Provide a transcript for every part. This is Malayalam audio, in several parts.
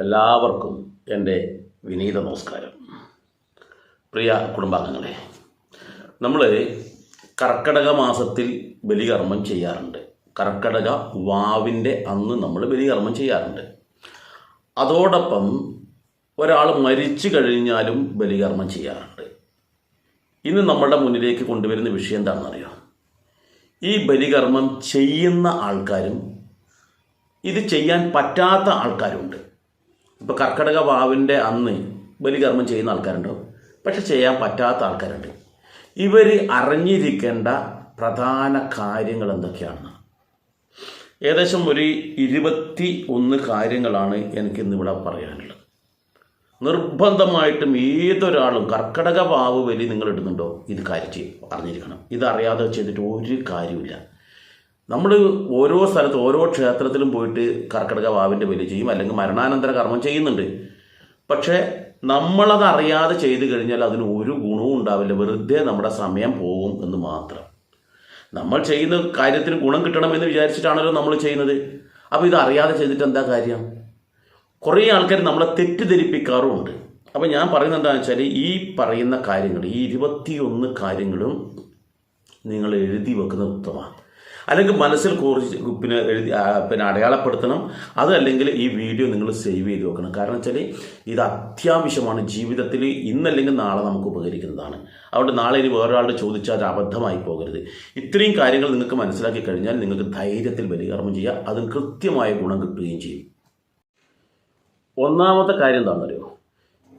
എല്ലാവർക്കും എൻ്റെ വിനീത നമസ്കാരം. പ്രിയ കുടുംബാംഗങ്ങളെ, നമ്മൾ കർക്കടക മാസത്തിൽ ബലികർമ്മം ചെയ്യാറുണ്ട്. കർക്കടക വാവിൻ്റെ അന്ന് നമ്മൾ ബലികർമ്മം ചെയ്യാറുണ്ട്. അതോടൊപ്പം ഒരാൾ മരിച്ചു കഴിഞ്ഞാലും ബലികർമ്മം ചെയ്യാറുണ്ട്. ഇന്ന് നമ്മളുടെ മുന്നിലേക്ക് കൊണ്ടുവരുന്ന വിഷയം എന്താണെന്നറിയോ? ഈ ബലികർമ്മം ചെയ്യുന്ന ആൾക്കാരും ഇത് ചെയ്യാൻ പറ്റാത്ത ആൾക്കാരുണ്ട്. ഇപ്പോൾ കർക്കടക വാവിൻ്റെ അന്ന് ബലികർമ്മം ചെയ്യുന്ന ആൾക്കാരുണ്ടാവും, പക്ഷെ ചെയ്യാൻ പറ്റാത്ത ആൾക്കാരുണ്ട്. ഇവർ അറിഞ്ഞിരിക്കേണ്ട പ്രധാന കാര്യങ്ങൾ എന്തൊക്കെയാണെന്ന് ഏകദേശം ഒരു 21 കാര്യങ്ങളാണ് എനിക്കിന്നിവിടെ പറയാനുള്ളത്. നിർബന്ധമായിട്ടും ഏതൊരാളും കർക്കടക വാവ് ബലി നിങ്ങൾ ഇടുന്നുണ്ടോ ഇത് കാര്യം അറിഞ്ഞിരിക്കണം. ഇതറിയാതെ ചെയ്തിട്ട് ഒരു കാര്യമില്ല. നമ്മൾ ഓരോ സ്ഥലത്ത് ഓരോ ക്ഷേത്രത്തിലും പോയിട്ട് കർക്കടക വാവിൻ്റെ ബലി ചെയ്യും, അല്ലെങ്കിൽ മരണാനന്തര കർമ്മം ചെയ്യുന്നുണ്ട്. പക്ഷേ നമ്മളത് അറിയാതെ ചെയ്തു കഴിഞ്ഞാൽ അതിന് ഒരു ഗുണവും ഉണ്ടാവില്ല, വെറുതെ നമ്മുടെ സമയം പോകും എന്ന് മാത്രം. നമ്മൾ ചെയ്യുന്ന കാര്യത്തിന് ഗുണം കിട്ടണമെന്ന് വിചാരിച്ചിട്ടാണല്ലോ നമ്മൾ ചെയ്യുന്നത്. അപ്പോൾ ഇത് അറിയാതെ ചെയ്തിട്ട് എന്താ കാര്യം? കുറേ ആൾക്കാർ നമ്മളെ തെറ്റിദ്ധരിപ്പിക്കാറുമുണ്ട്. അപ്പോൾ ഞാൻ പറയുന്നത് എന്താണെന്ന് വെച്ചാൽ, ഈ പറയുന്ന കാര്യങ്ങൾ, ഈ 21 കാര്യങ്ങളും നിങ്ങൾ എഴുതി വെക്കുന്നത് ഉത്തമമാണ്. അല്ലെങ്കിൽ മനസ്സിൽ കുറിച്ച് പിന്നെ അടയാളപ്പെടുത്തണം. അതല്ലെങ്കിൽ ഈ വീഡിയോ നിങ്ങൾ സേവ് ചെയ്ത് വെക്കണം. കാരണം വെച്ചാൽ ഇത് അത്യാവശ്യമാണ്. ജീവിതത്തിൽ ഇന്നല്ലെങ്കിൽ നാളെ നമുക്ക് ഉപകരിക്കുന്നതാണ്. അതുകൊണ്ട് നാളെ ഇനി വേറൊരാളുടെ ചോദിച്ചാൽ അത് അബദ്ധമായി പോകരുത്. ഇത്രയും കാര്യങ്ങൾ നിങ്ങൾക്ക് മനസ്സിലാക്കി കഴിഞ്ഞാൽ നിങ്ങൾക്ക് ധൈര്യത്തിൽ ബലികർമ്മം ചെയ്യുക, അതിന് കൃത്യമായ ഗുണം കിട്ടുകയും ചെയ്യും. ഒന്നാമത്തെ കാര്യം എന്താണെന്നറിയോ?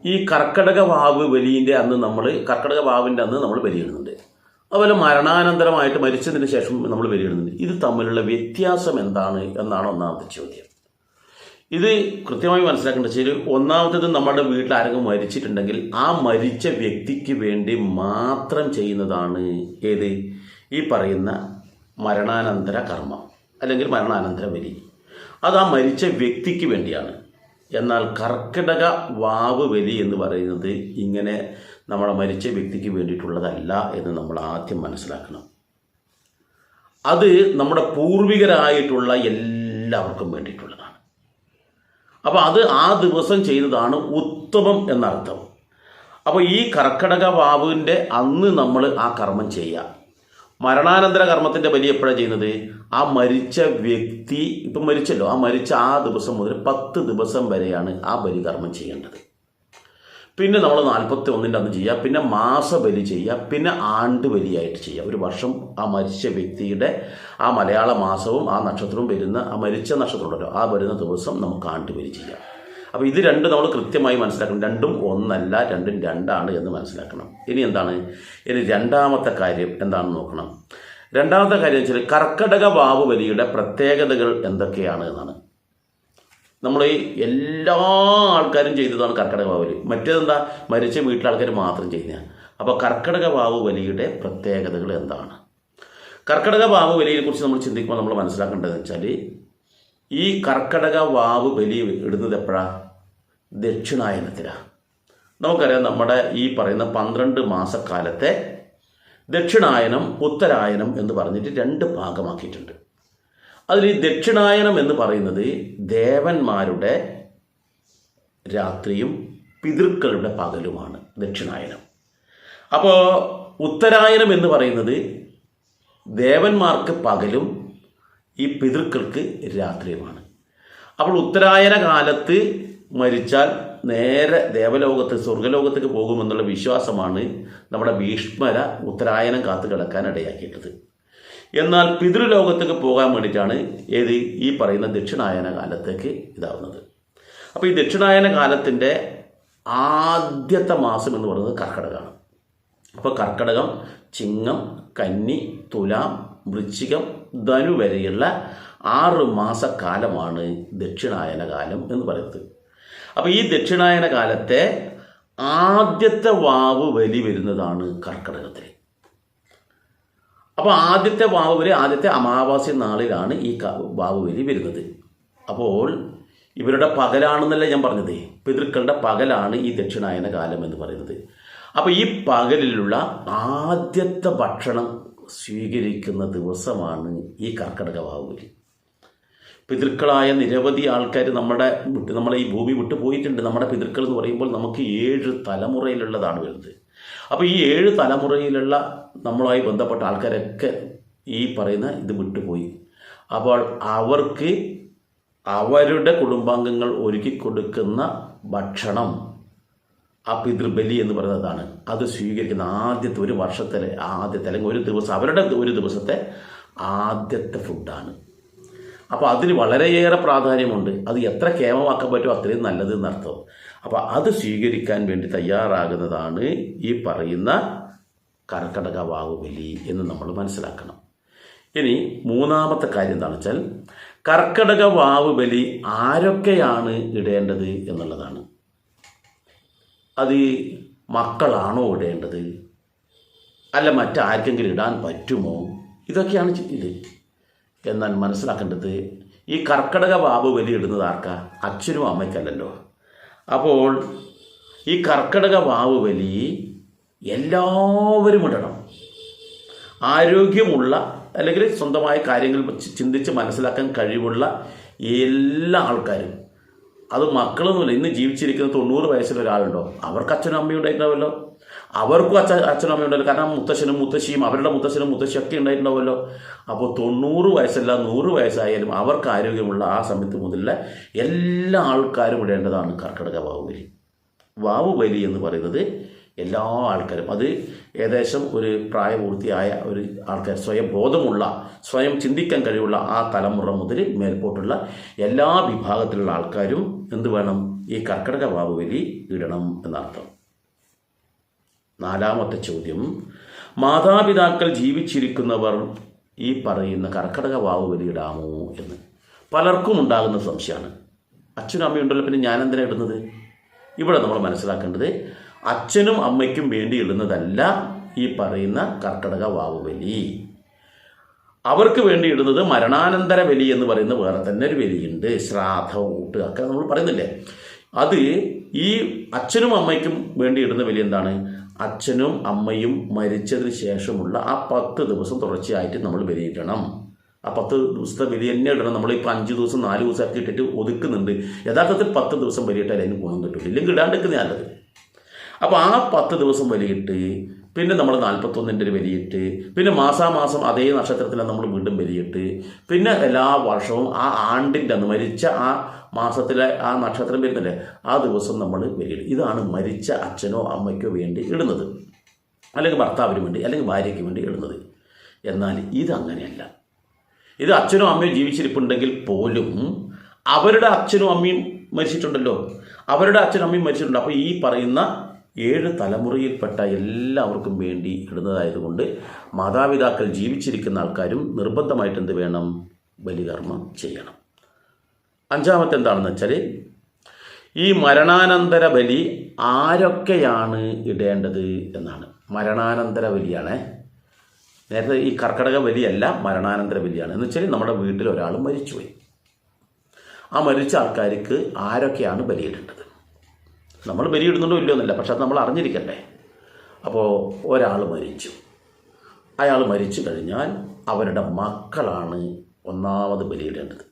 ഈ കർക്കടക വാവ് ബലിൻ്റെ അന്ന് കർക്കടക വാവിൻ്റെ അന്ന് നമ്മൾ ബലിയിടുന്നുണ്ട്. അതുപോലെ മരണാനന്തരമായിട്ട് മരിച്ചതിന് ശേഷം നമ്മൾ ബലിയിടുന്നുണ്ട്. ഇത് തമ്മിലുള്ള വ്യത്യാസം എന്താണ് എന്നാണ് ഒന്നാമത്തെ ചോദ്യം. ഇത് കൃത്യമായി മനസ്സിലാക്കേണ്ട വെച്ചാൽ, ഒന്നാമത്തേത് നമ്മുടെ വീട്ടിൽ ആരെങ്കിലും മരിച്ചിട്ടുണ്ടെങ്കിൽ ആ മരിച്ച വ്യക്തിക്ക് വേണ്ടി മാത്രം ചെയ്യുന്നതാണ് ഏത്? ഈ പറയുന്ന മരണാനന്തര കർമ്മം അല്ലെങ്കിൽ മരണാനന്തര ബലി. അത് ആ മരിച്ച വ്യക്തിക്ക് വേണ്ടിയാണ്. എന്നാൽ കർക്കിടക വാവ് ബലി എന്ന് പറയുന്നത് ഇങ്ങനെ നമ്മുടെ മരിച്ച വ്യക്തിക്ക് വേണ്ടിയിട്ടുള്ളതല്ല എന്ന് നമ്മൾ ആദ്യം മനസ്സിലാക്കണം. അത് നമ്മുടെ പൂർവികരായിട്ടുള്ള എല്ലാവർക്കും വേണ്ടിയിട്ടുള്ളതാണ്. അപ്പോൾ അത് ആ ദിവസം ചെയ്യുന്നതാണ് ഉത്തമം എന്നർത്ഥം. അപ്പോൾ ഈ കർക്കടക വാവിൻ്റെ അന്ന് നമ്മൾ ആ കർമ്മം ചെയ്യുക. മരണാനന്തര കർമ്മത്തിൻ്റെ ബലി എപ്പോഴാണ് ചെയ്യുന്നത്? ആ മരിച്ച വ്യക്തി ഇപ്പം മരിച്ചല്ലോ, ആ മരിച്ച ആ ദിവസം മുതൽ 10 ദിവസം വരെയാണ് ആ ബലികർമ്മം ചെയ്യേണ്ടത്. പിന്നെ നമ്മൾ 41-ൻ്റെ അന്ന് ചെയ്യുക, പിന്നെ മാസബലി ചെയ്യുക, പിന്നെ ആണ്ട് ബലിയായിട്ട് ചെയ്യുക. ഒരു വർഷം ആ മരിച്ച വ്യക്തിയുടെ ആ മലയാള മാസവും ആ നക്ഷത്രവും വരുന്ന ആ മരിച്ച നക്ഷത്രം ഉണ്ടല്ലോ, ആ വരുന്ന ദിവസം നമുക്ക് ആണ്ട് ബലി ചെയ്യാം. അപ്പോൾ ഇത് രണ്ടും നമ്മൾ കൃത്യമായി മനസ്സിലാക്കണം. രണ്ടും ഒന്നല്ല, രണ്ടും രണ്ടാണ് എന്ന് മനസ്സിലാക്കണം. ഇനി എന്താണ്? ഇനി രണ്ടാമത്തെ കാര്യം എന്താണെന്ന് നോക്കണം. രണ്ടാമത്തെ കാര്യം വെച്ചാൽ കർക്കടക വാവ് ബലിയുടെ പ്രത്യേകതകൾ എന്തൊക്കെയാണ് എന്നാണ്. നമ്മൾ എല്ലാ ആൾക്കാരും ചെയ്തതാണ് കർക്കടക വാവ് ബലി. മറ്റേതെന്താ? മരിച്ച വീട്ടിലെ ആൾക്കാർ മാത്രം ചെയ്യുന്നതാണ്. അപ്പോൾ കർക്കടക വാവ് ബലിയുടെ പ്രത്യേകതകൾ എന്താണ്? കർക്കടക വാവ് ബലിയെ കുറിച്ച് നമ്മൾ ചിന്തിക്കുമ്പോൾ നമ്മൾ മനസ്സിലാക്കേണ്ടതെന്ന് വെച്ചാൽ, ഈ കർക്കടക വാവ് ബലി ഇടുന്നത് എപ്പോഴാണ്? ദക്ഷിണായനത്തിലാണ്. നമുക്കറിയാം, നമ്മുടെ ഈ പറയുന്ന 12 മാസക്കാലത്തെ ദക്ഷിണായനം ഉത്തരായനം എന്ന് പറഞ്ഞിട്ട് 2 ഭാഗമാക്കിയിട്ടുണ്ട്. അതിൽ ഈ ദക്ഷിണായനം എന്ന് പറയുന്നത് ദേവന്മാരുടെ രാത്രിയും പിതൃക്കളുടെ പകലുമാണ് ദക്ഷിണായനം. അപ്പോൾ ഉത്തരായനം എന്ന് പറയുന്നത് ദേവന്മാർക്ക് പകലും ഈ പിതൃക്കൾക്ക് രാത്രിയുമാണ്. അപ്പോൾ ഉത്തരായന കാലത്ത് മരിച്ചാൽ നേരെ ദേവലോകത്ത് സ്വർഗലോകത്തേക്ക് പോകുമെന്നുള്ള വിശ്വാസമാണ് നമ്മുടെ ഭീഷ്മര ഉത്തരായനം കാത്തു കിടക്കാൻ ഇടയാക്കിയിട്ടത്. എന്നാൽ പിതൃലോകത്തേക്ക് പോകാൻ വേണ്ടിയിട്ടാണ് ഈ പറയുന്ന ദക്ഷിണായന കാലത്തേക്ക് ഇതാവുന്നത്. അപ്പോൾ ഈ ദക്ഷിണായന കാലത്തിൻ്റെ ആദ്യത്തെ മാസം എന്ന് പറയുന്നത് കർക്കടകമാണ്. അപ്പോൾ കർക്കടകം, ചിങ്ങം, കന്നി, തുലാം, വൃശ്ചികം, ധനു വരെയുള്ള 6 മാസക്കാലമാണ് ദക്ഷിണായന കാലം എന്ന് പറയുന്നത്. അപ്പോൾ ഈ ദക്ഷിണായന കാലത്തെ ആദ്യത്തെ വാവ് ബലി വരുന്നതാണ് കർക്കടകത്തിൽ. അപ്പോൾ ആദ്യത്തെ വാവ് ബലി ആദ്യത്തെ അമാവാസ്യ നാളിലാണ് ഈ വാവ് ബലി വരുന്നത്. അപ്പോൾ ഇവരുടെ പകലാണെന്നല്ല ഞാൻ പറഞ്ഞത്, പിതൃക്കളുടെ പകലാണ് ഈ ദക്ഷിണായന കാലം എന്ന് പറയുന്നത്. അപ്പോൾ ഈ പകലിലുള്ള ആദ്യത്തെ ഭക്ഷണം സ്വീകരിക്കുന്ന ദിവസമാണ് ഈ കർക്കടക വാവ് ബലി. പിതൃക്കളായ നിരവധി ആൾക്കാർ നമ്മളെ ഈ ഭൂമി വിട്ടു പോയിട്ടുണ്ട്. നമ്മുടെ പിതൃക്കൾ എന്ന് പറയുമ്പോൾ നമുക്ക് 7 തലമുറയിലുള്ളതാണ് വരുന്നത്. അപ്പോൾ ഈ 7 തലമുറയിലുള്ള നമ്മളുമായി ബന്ധപ്പെട്ട ആൾക്കാരൊക്കെ ഈ പറയുന്ന ഇത് വിട്ടുപോയി. അപ്പോൾ അവർക്ക് അവരുടെ കുടുംബാംഗങ്ങൾ ഒരുക്കി കൊടുക്കുന്ന ഭക്ഷണം, ആ പിതൃബലി എന്ന് പറയുന്നതാണ്. അത് സ്വീകരിക്കുന്ന ആദ്യത്തെ ഒരു വർഷത്തെ അല്ലെങ്കിൽ ഒരു ദിവസം, അവരുടെ ഒരു ദിവസത്തെ ആദ്യത്തെ ഫുഡാണ്. അപ്പോൾ അതിന് വളരെയേറെ പ്രാധാന്യമുണ്ട്. അത് എത്ര കേമമാക്കാൻ പറ്റുമോ അത്രയും നല്ലത് എന്നർത്ഥം. അപ്പോൾ അത് സ്വീകരിക്കാൻ വേണ്ടി തയ്യാറാകുന്നതാണ് ഈ പറയുന്ന കർക്കടക വാവ് ബലി എന്ന് നമ്മൾ മനസ്സിലാക്കണം. ഇനി മൂന്നാമത്തെ കാര്യം എന്താണെന്ന് വെച്ചാൽ, കർക്കടക വാവ് ബലി ആരൊക്കെയാണ് ഇടേണ്ടത് എന്നുള്ളതാണ്. അത് മക്കളാണോ ഇടേണ്ടത്, അല്ല മറ്റാർക്കെങ്കിലും ഇടാൻ പറ്റുമോ, ഇതൊക്കെയാണ് ഇത്. എന്നാൽ മനസ്സിലാക്കേണ്ടത്, ഈ കർക്കടക വാവ് ബലി ഇടുന്നത് ആർക്കാ? അച്ഛനും അമ്മയ്ക്കല്ലല്ലോ. അപ്പോൾ ഈ കർക്കടക വാവ് ബലി എല്ലാവരും ഇടണം. ആരോഗ്യമുള്ള അല്ലെങ്കിൽ സ്വന്തമായ കാര്യങ്ങൾ ചിന്തിച്ച് മനസ്സിലാക്കാൻ കഴിവുള്ള എല്ലാ ആൾക്കാരും, അത് മക്കളൊന്നുമില്ല. ഇന്ന് ജീവിച്ചിരിക്കുന്ന 90 വയസ്സിൽ ഒരാളുണ്ടോ, അവർക്ക് അച്ഛനും അമ്മയും ഉണ്ടായിട്ടുണ്ടാവുമല്ലോ. അവർക്കും അച്ഛനും അമ്മയും ഉണ്ടാവില്ല. കാരണം മുത്തശ്ശനും മുത്തശ്ശിയും അവരുടെ മുത്തശ്ശനും മുത്തശ്ശിയും ഒക്കെ ഉണ്ടായിട്ടുണ്ടാവുമല്ലോ. അപ്പോൾ 90 വയസ്സല്ല 100 വയസ്സായാലും അവർക്ക് ആരോഗ്യമുള്ള ആ സമയത്ത് മുതലുള്ള എല്ലാ ആൾക്കാരും ഇടേണ്ടതാണ് കർക്കടക വാവുബലി. വാവുബലി എന്ന് പറയുന്നത് എല്ലാ ആൾക്കാരും, അത് ഏകദേശം ഒരു പ്രായപൂർത്തിയായ ഒരു ആൾക്കാർ, സ്വയം ബോധമുള്ള, സ്വയം ചിന്തിക്കാൻ കഴിവുള്ള ആ തലമുറ മുതൽ മേൽപോട്ടുള്ള എല്ലാ വിഭാഗത്തിലുള്ള ആൾക്കാരും എന്ത് വേണം? ഈ കർക്കടക വാവുബലി ഇടണം എന്നർത്ഥം. നാലാമത്തെ ചോദ്യം, മാതാപിതാക്കൾ ജീവിച്ചിരിക്കുന്നവർ ഈ പറയുന്ന കർക്കടക വാവുബലി ഇടാമോ എന്ന് പലർക്കും ഉണ്ടാകുന്ന സംശയമാണ്. അച്ഛനും അമ്മയും ഉണ്ടല്ലോ, പിന്നെ ഞാൻ എന്തിനാണ് ഇടുന്നത്? ഇവിടെ നമ്മൾ മനസ്സിലാക്കേണ്ടത്, അച്ഛനും അമ്മയ്ക്കും വേണ്ടി ഇടുന്നതല്ല ഈ പറയുന്ന കർക്കടക വാവുബലി. അവർക്ക് വേണ്ടി ഇടുന്നത് മരണാനന്തര ബലി എന്ന് പറയുന്ന വേറെ തന്നെ ഒരു ബലിയുണ്ട്. ശ്രാദ്ധം, ഊട്ട് ഒക്കെ നമ്മൾ പറയുന്നില്ലേ, അത് ഈ അച്ഛനും അമ്മയ്ക്കും വേണ്ടി ഇടുന്ന ബലി എന്താണ്? അച്ഛനും അമ്മയും മരിച്ചതിന് ശേഷമുള്ള ആ 10 ദിവസം തുടർച്ചയായിട്ട് നമ്മൾ ബലിയിടണം. ആ 10 ദിവസത്തെ ബലി തന്നെ ഇടണം. നമ്മളിപ്പോൾ 5 ദിവസം 4 ദിവസമൊക്കെ ഇട്ടിട്ട് ഒതുക്കുന്നുണ്ട്. യഥാർത്ഥത്തിൽ 10 ദിവസം ബലിയിട്ടാൽ അതിന് ഗുണം കിട്ടില്ല, ഇല്ലെങ്കിൽ ഇടാണ്ടിരിക്കുന്ന നല്ലത്. അപ്പോൾ ആ 10 ദിവസം ബലിയിട്ട് പിന്നെ നമ്മൾ 41ൻ്റെ ഒരു ബലിയിട്ട് പിന്നെ മാസാമാസം അതേ നക്ഷത്രത്തിലാണ് നമ്മൾ വീണ്ടും ബലിയിട്ട് പിന്നെ എല്ലാ വർഷവും ആ ആണ്ടിൻ്റെ അന്ന് മരിച്ച ആ മാസത്തിലെ ആ നക്ഷത്രം വരുന്നില്ലേ ആ ദിവസം നമ്മൾ ബലിയിടും. ഇതാണ് മരിച്ച അച്ഛനോ അമ്മയ്ക്കോ വേണ്ടി ഇടുന്നത്, അല്ലെങ്കിൽ ഭർത്താവിന് വേണ്ടി അല്ലെങ്കിൽ ഭാര്യയ്ക്ക് വേണ്ടി ഇടുന്നത്. എന്നാൽ ഇതങ്ങനെയല്ല. ഇത് അച്ഛനും അമ്മയും ജീവിച്ചിരിപ്പുണ്ടെങ്കിൽ പോലും അവരുടെ അച്ഛനും അമ്മയും മരിച്ചിട്ടുണ്ടല്ലോ, അവരുടെ അച്ഛനും അമ്മയും മരിച്ചിട്ടുണ്ട്. അപ്പോൾ ഈ പറയുന്ന 7 തലമുറയിൽപ്പെട്ട എല്ലാവർക്കും വേണ്ടി ഇടുന്നതായതുകൊണ്ട് മാതാപിതാക്കൾ ജീവിച്ചിരിക്കുന്ന ആൾക്കാരും നിർബന്ധമായിട്ട് എന്ത് വേണം? ബലികർമ്മം ചെയ്യണം. അഞ്ചാമത്തെ എന്താണെന്ന് വെച്ചാൽ, ഈ മരണാനന്തര ബലി ആരൊക്കെയാണ് ഇടേണ്ടത് എന്നാണ്. മരണാനന്തര ബലിയാണ്. നേരത്തെ ഈ കർക്കടക ബലിയല്ല, മരണാനന്തര ബലിയാണ്. എന്ന് വെച്ചാൽ നമ്മുടെ വീട്ടിൽ ഒരാൾ മരിച്ചുപോയി, ആ മരിച്ച ആൾക്കാർക്ക് ആരൊക്കെയാണ് ബലിയിടേണ്ടത്? നമ്മൾ ബലിയിടുന്നുണ്ടോ ഇല്ലയോ എന്നല്ല, പക്ഷെ അത് നമ്മൾ അറിഞ്ഞിരിക്കണ്ടേ. അപ്പോൾ ഒരാൾ മരിച്ചു, അയാൾ മരിച്ചു കഴിഞ്ഞാൽ അവരുടെ മക്കളാണ് ഒന്നാമത് ബലിയിടേണ്ടത്.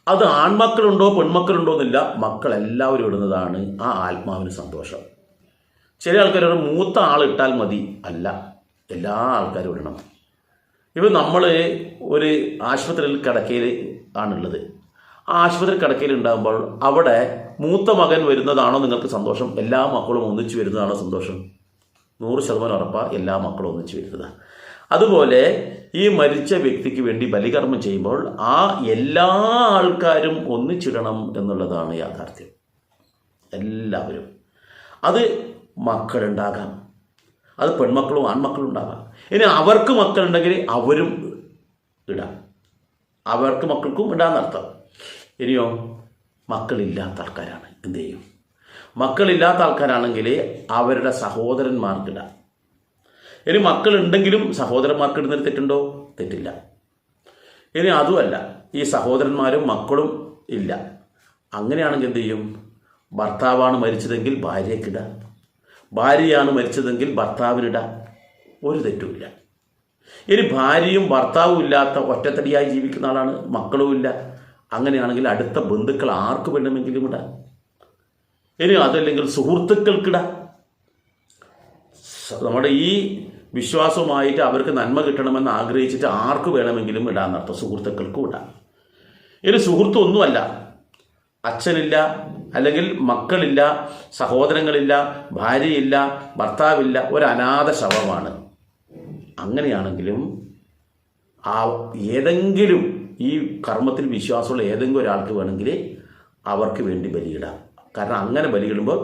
അത് ആൺമക്കളുണ്ടോ പെൺമക്കളുണ്ടോ എന്നില്ല, മക്കളെല്ലാവരും ഇടുന്നതാണ് ആ ആത്മാവിന് സന്തോഷം. ചില ആൾക്കാർ മൂത്ത ആളിട്ടാൽ മതി, അല്ല, എല്ലാ ആൾക്കാരും ഇടണം. ഇപ്പം നമ്മൾ ഒരു ആശുപത്രിയിൽ കിടക്കയിൽ ആണുള്ളത്. ആ ആശുപത്രി കിടക്കയിൽ ഉണ്ടാകുമ്പോൾ അവിടെ മൂത്ത മകൻ വരുന്നതാണോ നിങ്ങൾക്ക് സന്തോഷം? എല്ലാ മക്കളും ഒന്നിച്ച് വരുന്നതാണോ സന്തോഷം? 100% ഉറപ്പാണ്, എല്ലാ മക്കളും ഒന്നിച്ച് വരുന്നതാണ്. അതുപോലെ ഈ മരിച്ച വ്യക്തിക്ക് വേണ്ടി ബലികർമ്മം ചെയ്യുമ്പോൾ ആ എല്ലാ ആൾക്കാരും ഒന്നിച്ചിടണം എന്നുള്ളതാണ് യാഥാർത്ഥ്യം. എല്ലാവരും. അത് മക്കളുണ്ടാകാം, അത് പെൺമക്കളും ആൺമക്കളും ഉണ്ടാകാം. ഇനി അവർക്ക് മക്കളുണ്ടെങ്കിൽ അവരും ഇടാം, അവർക്ക് മക്കൾക്കും ഇടാന്നർത്ഥം. ഇനിയോ മക്കളില്ലാത്ത ആൾക്കാരാണ്, എന്ത് ചെയ്യും? മക്കളില്ലാത്ത ആൾക്കാരാണെങ്കിൽ അവരുടെ സഹോദരന്മാർക്കിടാം. ഇനി മക്കളുണ്ടെങ്കിലും സഹോദരന്മാർക്ക് ഇടുന്നതിൽ തെറ്റുണ്ടോ? തെറ്റില്ല. ഇനി അതുമല്ല, ഈ സഹോദരന്മാരും മക്കളും ഇല്ല, അങ്ങനെയാണെങ്കിൽ എന്ത് ചെയ്യും? ഭർത്താവാണ് മരിച്ചതെങ്കിൽ ഭാര്യയ്ക്കിടാം, ഭാര്യയാണ് മരിച്ചതെങ്കിൽ ഭർത്താവിനിടാം, ഒരു തെറ്റുമില്ല. ഇനി ഭാര്യയും ഭർത്താവും ഇല്ലാത്ത ഒറ്റത്തടിയായി ജീവിക്കുന്ന ആളാണ്, മക്കളുമില്ല, അങ്ങനെയാണെങ്കിൽ അടുത്ത ബന്ധുക്കൾ ആർക്ക് വേണമെങ്കിലും ഇടാം. ഇനി അതല്ലെങ്കിൽ സുഹൃത്തുക്കൾക്കിടാം. നമ്മുടെ ഈ വിശ്വാസവുമായിട്ട് അവർക്ക് നന്മ കിട്ടണമെന്ന് ആഗ്രഹിച്ചിട്ട് ആർക്ക് വേണമെങ്കിലും ഇടാന്നർത്ഥം, സുഹൃത്തുക്കൾക്കും ഇടാം. ഇനി സുഹൃത്തൊന്നുമല്ല, അച്ഛനില്ല, അല്ലെങ്കിൽ മക്കളില്ല, സഹോദരങ്ങളില്ല, ഭാര്യയില്ല, ഭർത്താവില്ല, ഒരു അനാഥ ശവമാണ്, അങ്ങനെയാണെങ്കിലും ആ ഏതെങ്കിലും ഈ കർമ്മത്തിൽ വിശ്വാസമുള്ള ഏതെങ്കിലും ഒരാൾക്ക് വേണമെങ്കിൽ അവർക്ക് വേണ്ടി ബലിയിടാം. കാരണം അങ്ങനെ ബലിയിടുമ്പോൾ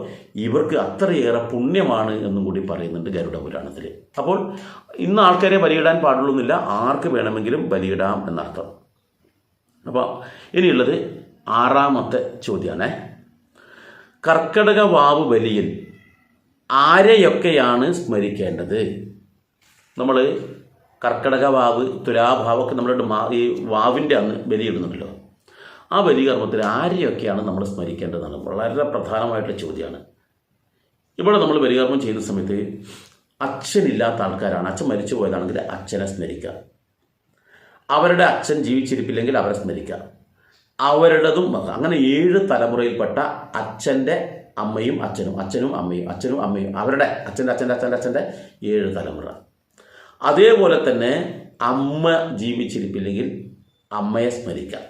ഇവർക്ക് അത്രയേറെ പുണ്യമാണ് എന്നും കൂടി പറയുന്നുണ്ട് ഗരുഡ പുരാണത്തിൽ. അപ്പോൾ ഇന്ന് ആൾക്കാരെ ബലിയിടാൻ പാടുള്ളൂന്നില്ല, ആർക്ക് വേണമെങ്കിലും ബലിയിടാം എന്നർത്ഥം. അപ്പോൾ ഇനിയുള്ളത് 6ാമത്തെ ചോദ്യമാണ്. കർക്കടക വാവ് ബലിയിൽ ആരെയൊക്കെയാണ് സ്മരിക്കേണ്ടത്? നമ്മൾ കർക്കടക വാവ്, തുലാഭാവൊക്കെ നമ്മളുടെ ഈ വാവിൻ്റെ അന്ന് ബലിയിടുന്നുണ്ടല്ലോ. ആ ബലികർമ്മത്തിൽ ആരെയൊക്കെയാണ് നമ്മൾ സ്മരിക്കേണ്ടതാണ് വളരെ പ്രധാനമായിട്ടുള്ള ചോദ്യമാണ്. ഇവിടെ നമ്മൾ ബലികർമ്മം ചെയ്യുന്ന സമയത്ത് അച്ഛനില്ലാത്ത ആൾക്കാരാണ്, അച്ഛൻ മരിച്ചു പോയതാണെങ്കിൽ അച്ഛനെ സ്മരിക്കുക, അവരുടെ അച്ഛൻ ജീവിച്ചിരിപ്പില്ലെങ്കിൽ അവരെ സ്മരിക്കുക, അവരുടേതും അങ്ങനെ 7 തലമുറയിൽപ്പെട്ട അച്ഛൻ്റെ അമ്മയും അച്ഛനും, അച്ഛനും അമ്മയും, അച്ഛനും അമ്മയും, അവരുടെ അച്ഛൻ്റെ അച്ഛൻ്റെ അച്ഛൻ്റെ അച്ഛൻ്റെ 7 തലമുറ. അതേപോലെ തന്നെ അമ്മ ജീവിച്ചിരിപ്പില്ലെങ്കിൽ അമ്മയെ സ്മരിക്കാം.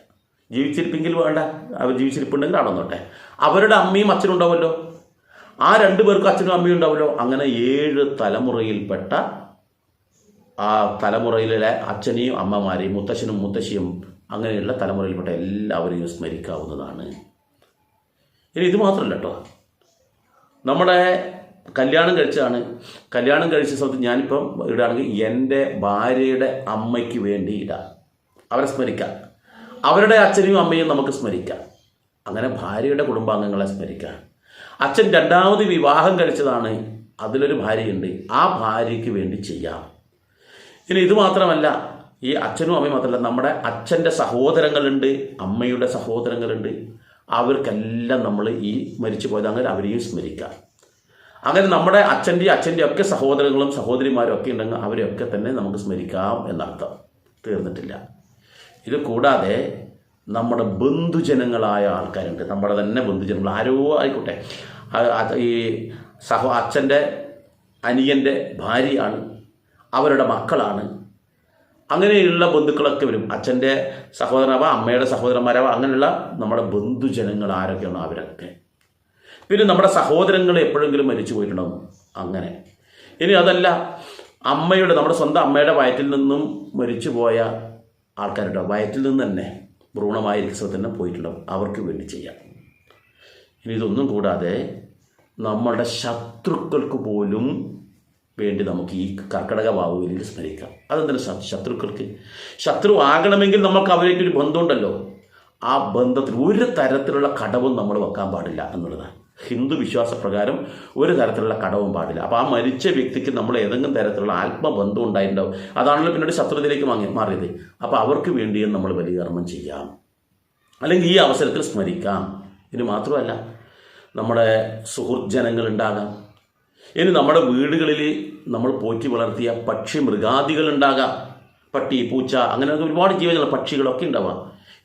ജീവിച്ചിരിപ്പെങ്കിൽ വേണ്ട, അവർ ജീവിച്ചിരിപ്പുണ്ടെങ്കിൽ അടന്നോട്ടെ, അവരുടെ അമ്മയും അച്ഛനും ഉണ്ടാവുമല്ലോ, ആ 2 പേർക്കും അച്ഛനും അമ്മയും ഉണ്ടാവുമല്ലോ. അങ്ങനെ 7 തലമുറയിൽപ്പെട്ട ആ തലമുറയിലെ അച്ഛനെയും അമ്മമാരെയും മുത്തശ്ശനും മുത്തശ്ശിയും അങ്ങനെയുള്ള തലമുറയിൽപ്പെട്ട എല്ലാവരെയും സ്മരിക്കാവുന്നതാണ്. ഇനി ഇത് മാത്രമല്ല കേട്ടോ, നമ്മുടെ കല്യാണം കഴിച്ച സമയത്ത് ഞാനിപ്പം ഇടുകയാണെങ്കിൽ എൻ്റെ ഭാര്യയുടെ അമ്മയ്ക്ക് വേണ്ടി ഇടാം, അവരെ സ്മരിക്കാം, അവരുടെ അച്ഛനെയും അമ്മയും നമുക്ക് സ്മരിക്കാം, അങ്ങനെ ഭാര്യയുടെ കുടുംബാംഗങ്ങളെ സ്മരിക്കാം. അച്ഛൻ 2ാമത് വിവാഹം കഴിച്ചതാണ്, അതിലൊരു ഭാര്യയുണ്ട്, ആ ഭാര്യയ്ക്ക് വേണ്ടി ചെയ്യാം. ഇനി ഇത് മാത്രമല്ല, ഈ അച്ഛനും അമ്മയും മാത്രമല്ല, നമ്മുടെ അച്ഛൻ്റെ സഹോദരങ്ങളുണ്ട്, അമ്മയുടെ സഹോദരങ്ങളുണ്ട്, അവർക്കെല്ലാം നമ്മൾ ഈ മരിച്ചു പോയത് അങ്ങനെ അവരെയും സ്മരിക്കാം. അങ്ങനെ നമ്മുടെ അച്ഛൻ്റെ ഒക്കെ സഹോദരങ്ങളും സഹോദരിമാരും ഒക്കെ ഉണ്ടെങ്കിൽ അവരെയൊക്കെ തന്നെ നമുക്ക് സ്മരിക്കാം എന്നർത്ഥം. തീർന്നിട്ടില്ല. ഇത് കൂടാതെ നമ്മുടെ ബന്ധുജനങ്ങളായ ആൾക്കാരുണ്ട്, നമ്മുടെ തന്നെ ബന്ധുജനങ്ങൾ, ആരോ ആയിക്കോട്ടെ, ഈ അച്ഛൻ്റെ അനിയൻ്റെ ഭാര്യയാണ്, അവരുടെ മക്കളാണ്, അങ്ങനെയുള്ള ബന്ധുക്കളൊക്കെ വരും. അച്ഛൻ്റെ സഹോദരനാവാം, അമ്മയുടെ സഹോദരന്മാരാവാം, അങ്ങനെയുള്ള നമ്മുടെ ബന്ധുജനങ്ങൾ ആരൊക്കെയാണോ അവരൊക്കെ. പിന്നെ നമ്മുടെ സഹോദരങ്ങൾ എപ്പോഴെങ്കിലും മരിച്ചു പോയിട്ടുണ്ടാവും, അങ്ങനെ. ഇനി അതല്ല, നമ്മുടെ സ്വന്തം അമ്മയുടെ വയറ്റിൽ നിന്നും മരിച്ചു പോയ ആൾക്കാരുണ്ടാവും, വയറ്റിൽ നിന്ന് തന്നെ ഭ്രൂണമായ രക്തത്തിൽ തന്നെ പോയിട്ടുണ്ടാവും, അവർക്ക് വേണ്ടി ചെയ്യാം. ഇനി ഇതൊന്നും കൂടാതെ നമ്മളുടെ ശത്രുക്കൾക്ക് പോലും വേണ്ടി നമുക്ക് ഈ കർക്കടക വാവുവിൽ സ്മരിക്കാം. അതെന്താണ് ശത്രു ആകണമെങ്കിൽ നമുക്ക് അവരേക്കൊരു ബന്ധമുണ്ടല്ലോ, ആ ബന്ധത്തിൽ ഒരു തരത്തിലുള്ള കടവും നമ്മൾ വെക്കാൻ പാടില്ല എന്നുള്ളതാണ്. ഹിന്ദു വിശ്വാസപ്രകാരം ഒരു തരത്തിലുള്ള കടവും പാടില്ല. അപ്പോൾ ആ മരിച്ച വ്യക്തിക്ക് നമ്മൾ ഏതെങ്കിലും തരത്തിലുള്ള ആത്മബന്ധം ഉണ്ടായിട്ടുണ്ടാവും, അതാണല്ലോ പിന്നീട് ശത്രുതയിലേക്ക് മാറിയത്. അപ്പോൾ അവർക്ക് വേണ്ടിയും നമ്മൾ ബലികർമ്മം ചെയ്യാം, അല്ലെങ്കിൽ ഈ അവസരത്തിൽ സ്മരിക്കാം. ഇത് മാത്രമല്ല, നമ്മുടെ സുഹൃത്ത് ജനങ്ങളുണ്ടാകാം, ഇനി നമ്മുടെ വീടുകളിൽ നമ്മൾ പോറ്റി വളർത്തിയ പക്ഷി മൃഗാദികളുണ്ടാകാം, പട്ടി, പൂച്ച, അങ്ങനെ ഒരുപാട് ജീവജാലങ്ങൾ, പക്ഷികളൊക്കെ ഉണ്ടാവാം.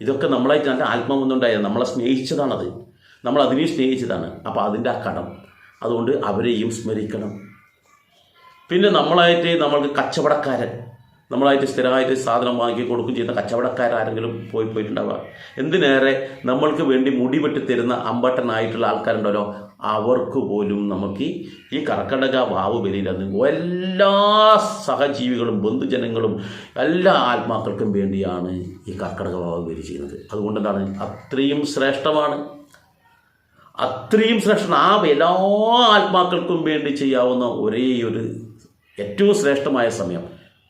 ഇതൊക്കെ നമ്മളായിട്ട് നല്ല ആത്മാവൊന്നുണ്ടായത്, നമ്മളെ സ്നേഹിച്ചതാണത്, നമ്മൾ അതിനെ സ്നേഹിച്ചതാണ്. അപ്പോൾ അതിൻ്റെ ആ കടം, അതുകൊണ്ട് അവരെയും സ്മരിക്കണം. പിന്നെ നമ്മൾക്ക് കച്ചവടക്കാരൻ, നമ്മളായിട്ട് സ്ഥിരമായിട്ട് സാധനം വാങ്ങി കൊടുക്കുകയും ചെയ്യുന്ന കച്ചവടക്കാരെങ്കിലും പോയിട്ടുണ്ടാവുക. എന്തിനേറെ നമ്മൾക്ക് വേണ്ടി മുടി വെട്ടി തരുന്ന അമ്പട്ടനായിട്ടുള്ള ആൾക്കാരുണ്ടല്ലോ, അവർക്ക് പോലും നമുക്ക് ഈ കർക്കടക വാവ് ബലിയിൽ എല്ലാ സഹജീവികളും ബന്ധുജനങ്ങളും എല്ലാ ആത്മാക്കൾക്കും വേണ്ടിയാണ് ഈ കർക്കടക വാവ് ബലി ചെയ്യുന്നത്. അതുകൊണ്ട് എന്താണ്, അത്രയും ശ്രേഷ്ഠമാണ്. ആ എല്ലാ ആത്മാക്കൾക്കും വേണ്ടി ചെയ്യാവുന്ന ഒരേ ഒരു ഏറ്റവും ശ്രേഷ്ഠമായ സമയം.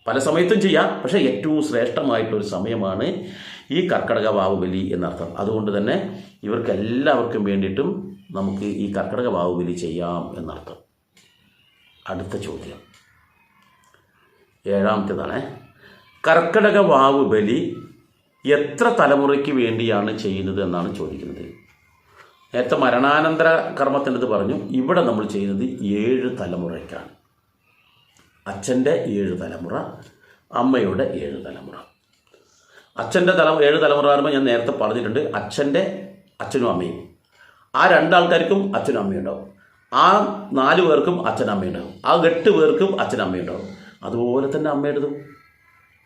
പല സമയത്തും ചെയ്യാം, പക്ഷേ ഏറ്റവും ശ്രേഷ്ഠമായിട്ടൊരു സമയമാണ് ഈ കർക്കടക വാവ് ബലി എന്നർത്ഥം. അതുകൊണ്ട് തന്നെ ഇവർക്കെല്ലാവർക്കും വേണ്ടിയിട്ടും നമുക്ക് ഈ കർക്കടക വാവ് ബലി ചെയ്യാം എന്നർത്ഥം. അടുത്ത ചോദ്യം 7ാമത്തേതാണ്. കർക്കടക വാവ് ബലി എത്ര തലമുറയ്ക്ക് വേണ്ടിയാണ് ചെയ്യുന്നത് എന്നാണ് ചോദിക്കുന്നത്. നേരത്തെ മരണാനന്തര കർമ്മത്തിൻ്റെത് പറഞ്ഞു, ഇവിടെ നമ്മൾ ചെയ്യുന്നത് 7 തലമുറയ്ക്കാണ്. അച്ഛൻ്റെ 7 തലമുറ, അമ്മയുടെ 7 തലമുറ. അച്ഛൻ്റെ 7 തലമുറ പറയുമ്പോൾ ഞാൻ നേരത്തെ പറഞ്ഞിട്ടുണ്ട്, അച്ഛൻ്റെ അച്ഛനും അമ്മയും. ആ 2 ആൾക്കാർക്കും അച്ഛനും അമ്മയും ഉണ്ടാവും. ആ 4 പേർക്കും അച്ഛനമ്മയുണ്ടാവും. ആ 8 പേർക്കും അച്ഛനമ്മയുണ്ടാവും. അതുപോലെ തന്നെ അമ്മയുടേതും.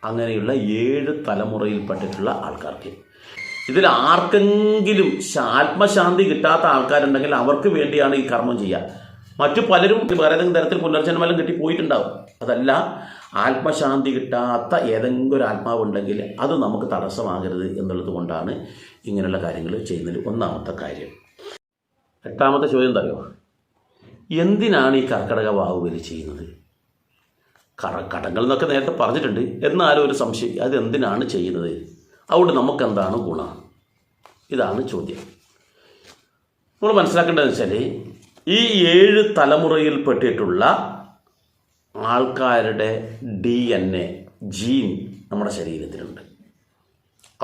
അങ്ങനെയുള്ള 7 തലമുറയിൽപ്പെട്ടിട്ടുള്ള ആൾക്കാർക്ക്. ഇതിൽ ആർക്കെങ്കിലും ആത്മശാന്തി കിട്ടാത്ത ആൾക്കാരുണ്ടെങ്കിൽ അവർക്ക് വേണ്ടിയാണ് ഈ കർമ്മം ചെയ്യുക. മറ്റു പലരും വേറെ ഏതെങ്കിലും തരത്തിൽ പുനർജന്മം കിട്ടി പോയിട്ടുണ്ടാവും. അതല്ല, ആത്മശാന്തി കിട്ടാത്ത ഏതെങ്കിലും ഒരു ആത്മാവുണ്ടെങ്കിൽ അത് നമുക്ക് തടസ്സമാകരുത് എന്നുള്ളത് കൊണ്ടാണ് ഇങ്ങനെയുള്ള കാര്യങ്ങൾ ചെയ്യുന്നതിൽ ഒന്നാമത്തെ കാര്യം. 8ാമത്തെ ചോദ്യം എന്താ അറിയോ? എന്തിനാണ് ഈ കർക്കിടക വാവ് ബലി ചെയ്യുന്നത്? കടങ്ങൾ എന്നൊക്കെ നേരത്തെ പറഞ്ഞിട്ടുണ്ട്. എന്നാലും ഒരു സംശയം, അത് എന്തിനാണ് ചെയ്യുന്നത്? അതുകൊണ്ട് നമുക്കെന്താണ് ഗുണം? ഇതാണ് ചോദ്യം. നമ്മൾ മനസ്സിലാക്കേണ്ടതെന്ന് വെച്ചാൽ, ഈ 7 തലമുറയിൽപ്പെട്ടിട്ടുള്ള ആൾക്കാരുടെ DNA ജീൻ നമ്മുടെ ശരീരത്തിലുണ്ട്.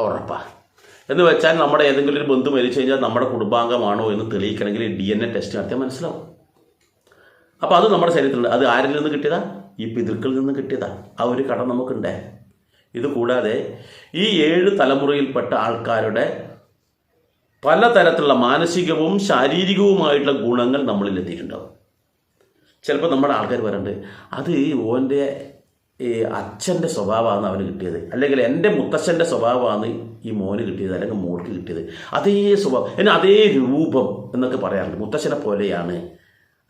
ഉറപ്പാണ്. എന്ന് വെച്ചാൽ നമ്മുടെ ഏതെങ്കിലും ഒരു ബന്ധു മരിച്ചു കഴിഞ്ഞാൽ നമ്മുടെ കുടുംബാംഗമാണോ എന്ന് തെളിയിക്കണമെങ്കിൽ DNA ടെസ്റ്റ് നടത്തിയാൽ മനസ്സിലാവും. അപ്പോൾ അത് നമ്മുടെ ശരീരത്തിലുണ്ട്. അത് ആരിൽ നിന്ന് കിട്ടിയതാ? ഈ പിതൃക്കളിൽ നിന്ന് കിട്ടിയതാ. ആ ഒരു കടം നമുക്കുണ്ടേ. ഇത് കൂടാതെ ഈ 7 തലമുറയിൽപ്പെട്ട ആൾക്കാരുടെ പലതരത്തിലുള്ള മാനസികവും ശാരീരികവുമായിട്ടുള്ള ഗുണങ്ങൾ നമ്മളിൽ എത്തിയിട്ടുണ്ടാവും. ചിലപ്പോൾ നമ്മുടെ ആൾക്കാർ പറയുന്നുണ്ട്, അത് ഓൻ്റെ അച്ഛൻ്റെ സ്വഭാവമാണ് അവന് കിട്ടിയത്, അല്ലെങ്കിൽ എൻ്റെ മുത്തച്ഛൻ്റെ സ്വഭാവമാണ് ഈ മോന് കിട്ടിയത്, അല്ലെങ്കിൽ മോൾക്ക് കിട്ടിയത്. അതേ സ്വഭാവം, എന്നാൽ അതേ രൂപം എന്നൊക്കെ പറയാറുണ്ട്. മുത്തച്ഛനെ പോലെയാണ്,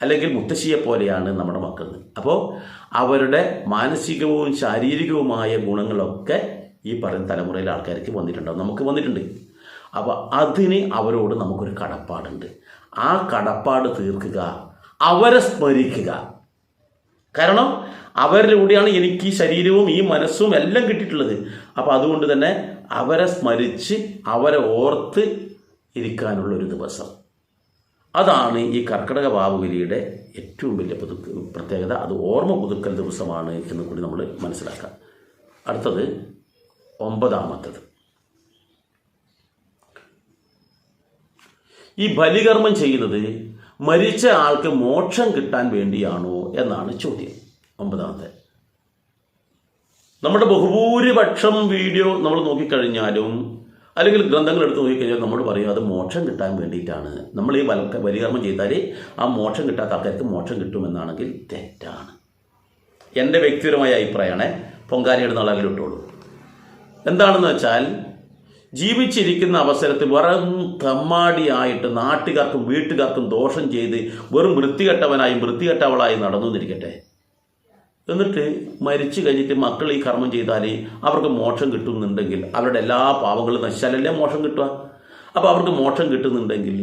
അല്ലെങ്കിൽ മുത്തശ്ശിയെ പോലെയാണ് നമ്മുടെ മക്കൾ. അപ്പോൾ അവരുടെ മാനസികവും ശാരീരികവുമായ ഗുണങ്ങളൊക്കെ ഈ പറയുന്ന തലമുറയിലെ ആൾക്കാർക്ക് വന്നിട്ടുണ്ടാവും, നമുക്ക് വന്നിട്ടുണ്ട്. അപ്പോൾ അതിന് അവരോട് നമുക്കൊരു കടപ്പാടുണ്ട്. ആ കടപ്പാട് തീർക്കുക, അവരെ സ്മരിക്കുക. കാരണം അവരിലൂടെയാണ് എനിക്ക് ഈ ശരീരവും ഈ മനസ്സും എല്ലാം കിട്ടിയിട്ടുള്ളത്. അപ്പോൾ അതുകൊണ്ട് തന്നെ അവരെ സ്മരിച്ച് അവരെ ഓർത്ത് ഇരിക്കാനുള്ളൊരു ദിവസം. അതാണ് ഈ കർക്കിടക വാവ് ബലിയുടെ ഏറ്റവും വലിയ പ്രത്യേകത. അത് ഓർമ്മ പുതുക്കൽ ദിവസമാണ് എന്ന് കൂടി നമ്മൾ മനസ്സിലാക്കാം. അടുത്തത് 9ാമത്തേത്. ഈ ബലികർമ്മം ചെയ്യുന്നത് മരിച്ച ആൾക്ക് മോക്ഷം കിട്ടാൻ വേണ്ടിയാണോ എന്നാണ് ചോദ്യം. 9ാമത്തെ. നമ്മുടെ ബഹുഭൂരിപക്ഷം വീഡിയോ നമ്മൾ നോക്കിക്കഴിഞ്ഞാലും അല്ലെങ്കിൽ ഗ്രന്ഥങ്ങൾ എടുത്ത് നോക്കിക്കഴിഞ്ഞാൽ നമ്മൾ പറയും അത് മോക്ഷം കിട്ടാൻ വേണ്ടിയിട്ടാണ്. നമ്മൾ ഈ ബലികർമ്മം ചെയ്താൽ ആ മോക്ഷം കിട്ടാത്ത ആൾക്കാർക്ക് മോക്ഷം കിട്ടുമെന്നാണെങ്കിൽ തെറ്റാണ്. എൻ്റെ വ്യക്തിപരമായ അഭിപ്രായമാണ്. പൊങ്കാലയുടെ നാളാകിൽ ഇട്ടോളൂ. എന്താണെന്ന് വെച്ചാൽ, ജീവിച്ചിരിക്കുന്ന അവസരത്തിൽ വെറും തമ്മാടിയായിട്ട് നാട്ടുകാർക്കും വീട്ടുകാർക്കും ദോഷം ചെയ്ത് വെറും വൃത്തികെട്ടവനായും വൃത്തികെട്ടവളായി നടന്നു എന്നിരിക്കട്ടെ. എന്നിട്ട് മരിച്ചു കഴിഞ്ഞിട്ട് മക്കൾ ഈ കർമ്മം ചെയ്താൽ അവർക്ക് മോക്ഷം കിട്ടുന്നുണ്ടെങ്കിൽ, അവരുടെ എല്ലാ പാവങ്ങളും നശിച്ചാലല്ലേ മോക്ഷം കിട്ടുക. അപ്പോൾ അവർക്ക് മോക്ഷം കിട്ടുന്നുണ്ടെങ്കിൽ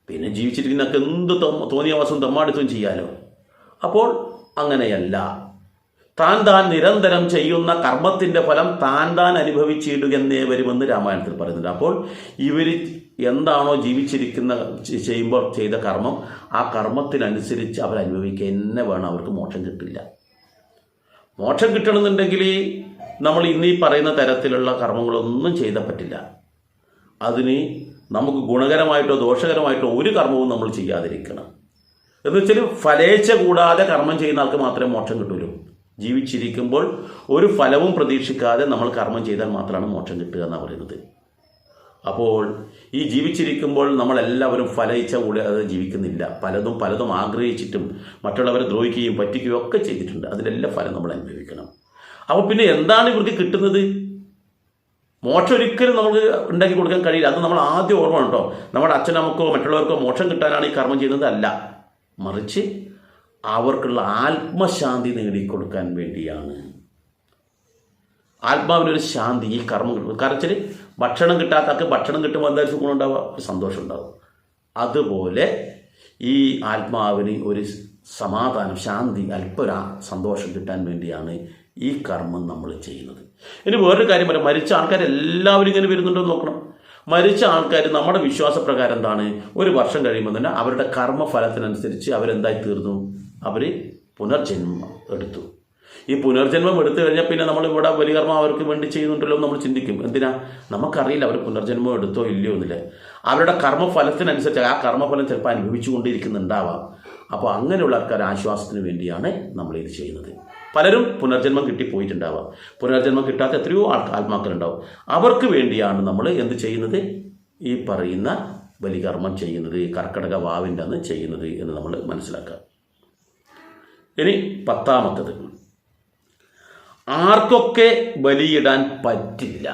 പിന്നെ ജീവിച്ചിരിക്കുന്നതൊക്കെ എന്ത് തോന്നിയ അവസ്ഥ തമ്മാടിത്വം ചെയ്യാലോ. അപ്പോൾ അങ്ങനെയല്ല. താൻ നിരന്തരം ചെയ്യുന്ന കർമ്മത്തിൻ്റെ ഫലം താൻ അനുഭവിച്ചിടുകയെന്നേ വരുമെന്ന് രാമായണത്തിൽ പറയുന്നുണ്ട്. അപ്പോൾ ഇവർ എന്താണോ ചെയ്യുമ്പോൾ ചെയ്ത കർമ്മം, ആ കർമ്മത്തിനനുസരിച്ച് അവരനുഭവിക്കുക തന്നെ വേണം. അവർക്ക് മോക്ഷം കിട്ടില്ല. മോക്ഷം കിട്ടണമെന്നുണ്ടെങ്കിൽ നമ്മൾ ഇന്നീ പറയുന്ന തരത്തിലുള്ള കർമ്മങ്ങളൊന്നും ചെയ്താൽ പറ്റില്ല. അതിന് നമുക്ക് ഗുണകരമായിട്ടോ ദോഷകരമായിട്ടോ ഒരു കർമ്മവും നമ്മൾ ചെയ്യാതിരിക്കണം. എന്ന് വെച്ചാൽ ഫലേച്ഛ കൂടാതെ കർമ്മം ചെയ്യുന്ന ആൾക്ക് മാത്രമേ മോക്ഷം കിട്ടൂലൂ. ജീവിച്ചിരിക്കുമ്പോൾ ഒരു ഫലവും പ്രതീക്ഷിക്കാതെ നമ്മൾ കർമ്മം ചെയ്താൽ മാത്രമാണ് മോക്ഷം കിട്ടുക എന്നാണ് പറയുന്നത്. അപ്പോൾ ഈ ജീവിച്ചിരിക്കുമ്പോൾ നമ്മളെല്ലാവരും ഫലയിച്ച കൂടാതെ ജീവിക്കുന്നില്ല. പലതും ആഗ്രഹിച്ചിട്ടും മറ്റുള്ളവരെ ദ്രോഹിക്കുകയും പറ്റിക്കുകയും ഒക്കെ ചെയ്തിട്ടുണ്ട്. അതിലെല്ലാം ഫലം നമ്മൾ അനുഭവിക്കണം. അപ്പോൾ പിന്നെ എന്താണ് ഇവർക്ക് കിട്ടുന്നത്? മോക്ഷം ഒരിക്കലും നമുക്ക് ഉണ്ടാക്കി കൊടുക്കാൻ കഴിയില്ല. അത് നമ്മൾ ആദ്യം ഓർമ്മ കേട്ടോ. നമ്മുടെ അച്ഛനമ്മക്കോ മറ്റുള്ളവർക്കോ മോക്ഷം കിട്ടാനാണ് ഈ കർമ്മം ചെയ്യുന്നത് അല്ല, മറിച്ച് അവർക്കുള്ള ആത്മശാന്തി നേടിക്കൊടുക്കാൻ വേണ്ടിയാണ്. ആത്മാവിനൊരു ശാന്തി ഈ കർമ്മം കിട്ടും. കാരണം ഭക്ഷണം കിട്ടാത്തക്ക് ഭക്ഷണം കിട്ടുമ്പോൾ എന്തായാലും സുഖം ഉണ്ടാവുക, ഒരു സന്തോഷം ഉണ്ടാവും. അതുപോലെ ഈ ആത്മാവിന് ഒരു സമാധാനം, ശാന്തി, അല്പൊരു സന്തോഷം കിട്ടാൻ വേണ്ടിയാണ് ഈ കർമ്മം നമ്മൾ ചെയ്യുന്നത്. ഇനി വേറൊരു കാര്യം പറയാം. മരിച്ച ആൾക്കാരെല്ലാവരും ഇങ്ങനെ വരുന്നുണ്ടോ എന്ന് നോക്കണം. മരിച്ച ആൾക്കാർ നമ്മുടെ വിശ്വാസപ്രകാരം എന്താണ്, ഒരു വർഷം കഴിയുമ്പോൾ തന്നെ അവരുടെ കർമ്മഫലത്തിനനുസരിച്ച് അവരെന്തായി തീർന്നു, അവർ പുനർജന്മം എടുത്തു. ഈ പുനർജന്മം എടുത്തു കഴിഞ്ഞാൽ പിന്നെ നമ്മൾ ഇവിടെ ബലികർമ്മം അവർക്ക് വേണ്ടി ചെയ്യുന്നുണ്ടല്ലോ എന്ന് നമ്മൾ ചിന്തിക്കും. എന്തിനാ? നമുക്കറിയില്ല അവർ പുനർജന്മം എടുത്തോ ഇല്ലയോ എന്നില്ല. അവരുടെ കർമ്മഫലത്തിനനുസരിച്ച് ആ കർമ്മഫലം ചിലപ്പോൾ അനുഭവിച്ചു കൊണ്ടിരിക്കുന്നുണ്ടാവാം. അപ്പോൾ അങ്ങനെയുള്ള ആൾക്കാർ ആശ്വാസത്തിന് വേണ്ടിയാണ് നമ്മളിത് ചെയ്യുന്നത്. പലരും പുനർജന്മം കിട്ടിപ്പോയിട്ടുണ്ടാവാം. പുനർജന്മം കിട്ടാത്ത എത്രയോ ആത്മാക്കളുണ്ടാവും. അവർക്ക് വേണ്ടിയാണ് നമ്മൾ എന്ത് ചെയ്യുന്നത്, ഈ പറയുന്ന ബലികർമ്മം ചെയ്യുന്നത്, കർക്കിടക വാവിൻ്റെ അന്ന് ചെയ്യുന്നത് എന്ന് നമ്മൾ മനസ്സിലാക്കുക. ഇനി 10ാമത്തത്, ആർക്കൊക്കെ ബലിയിടാൻ പറ്റില്ല.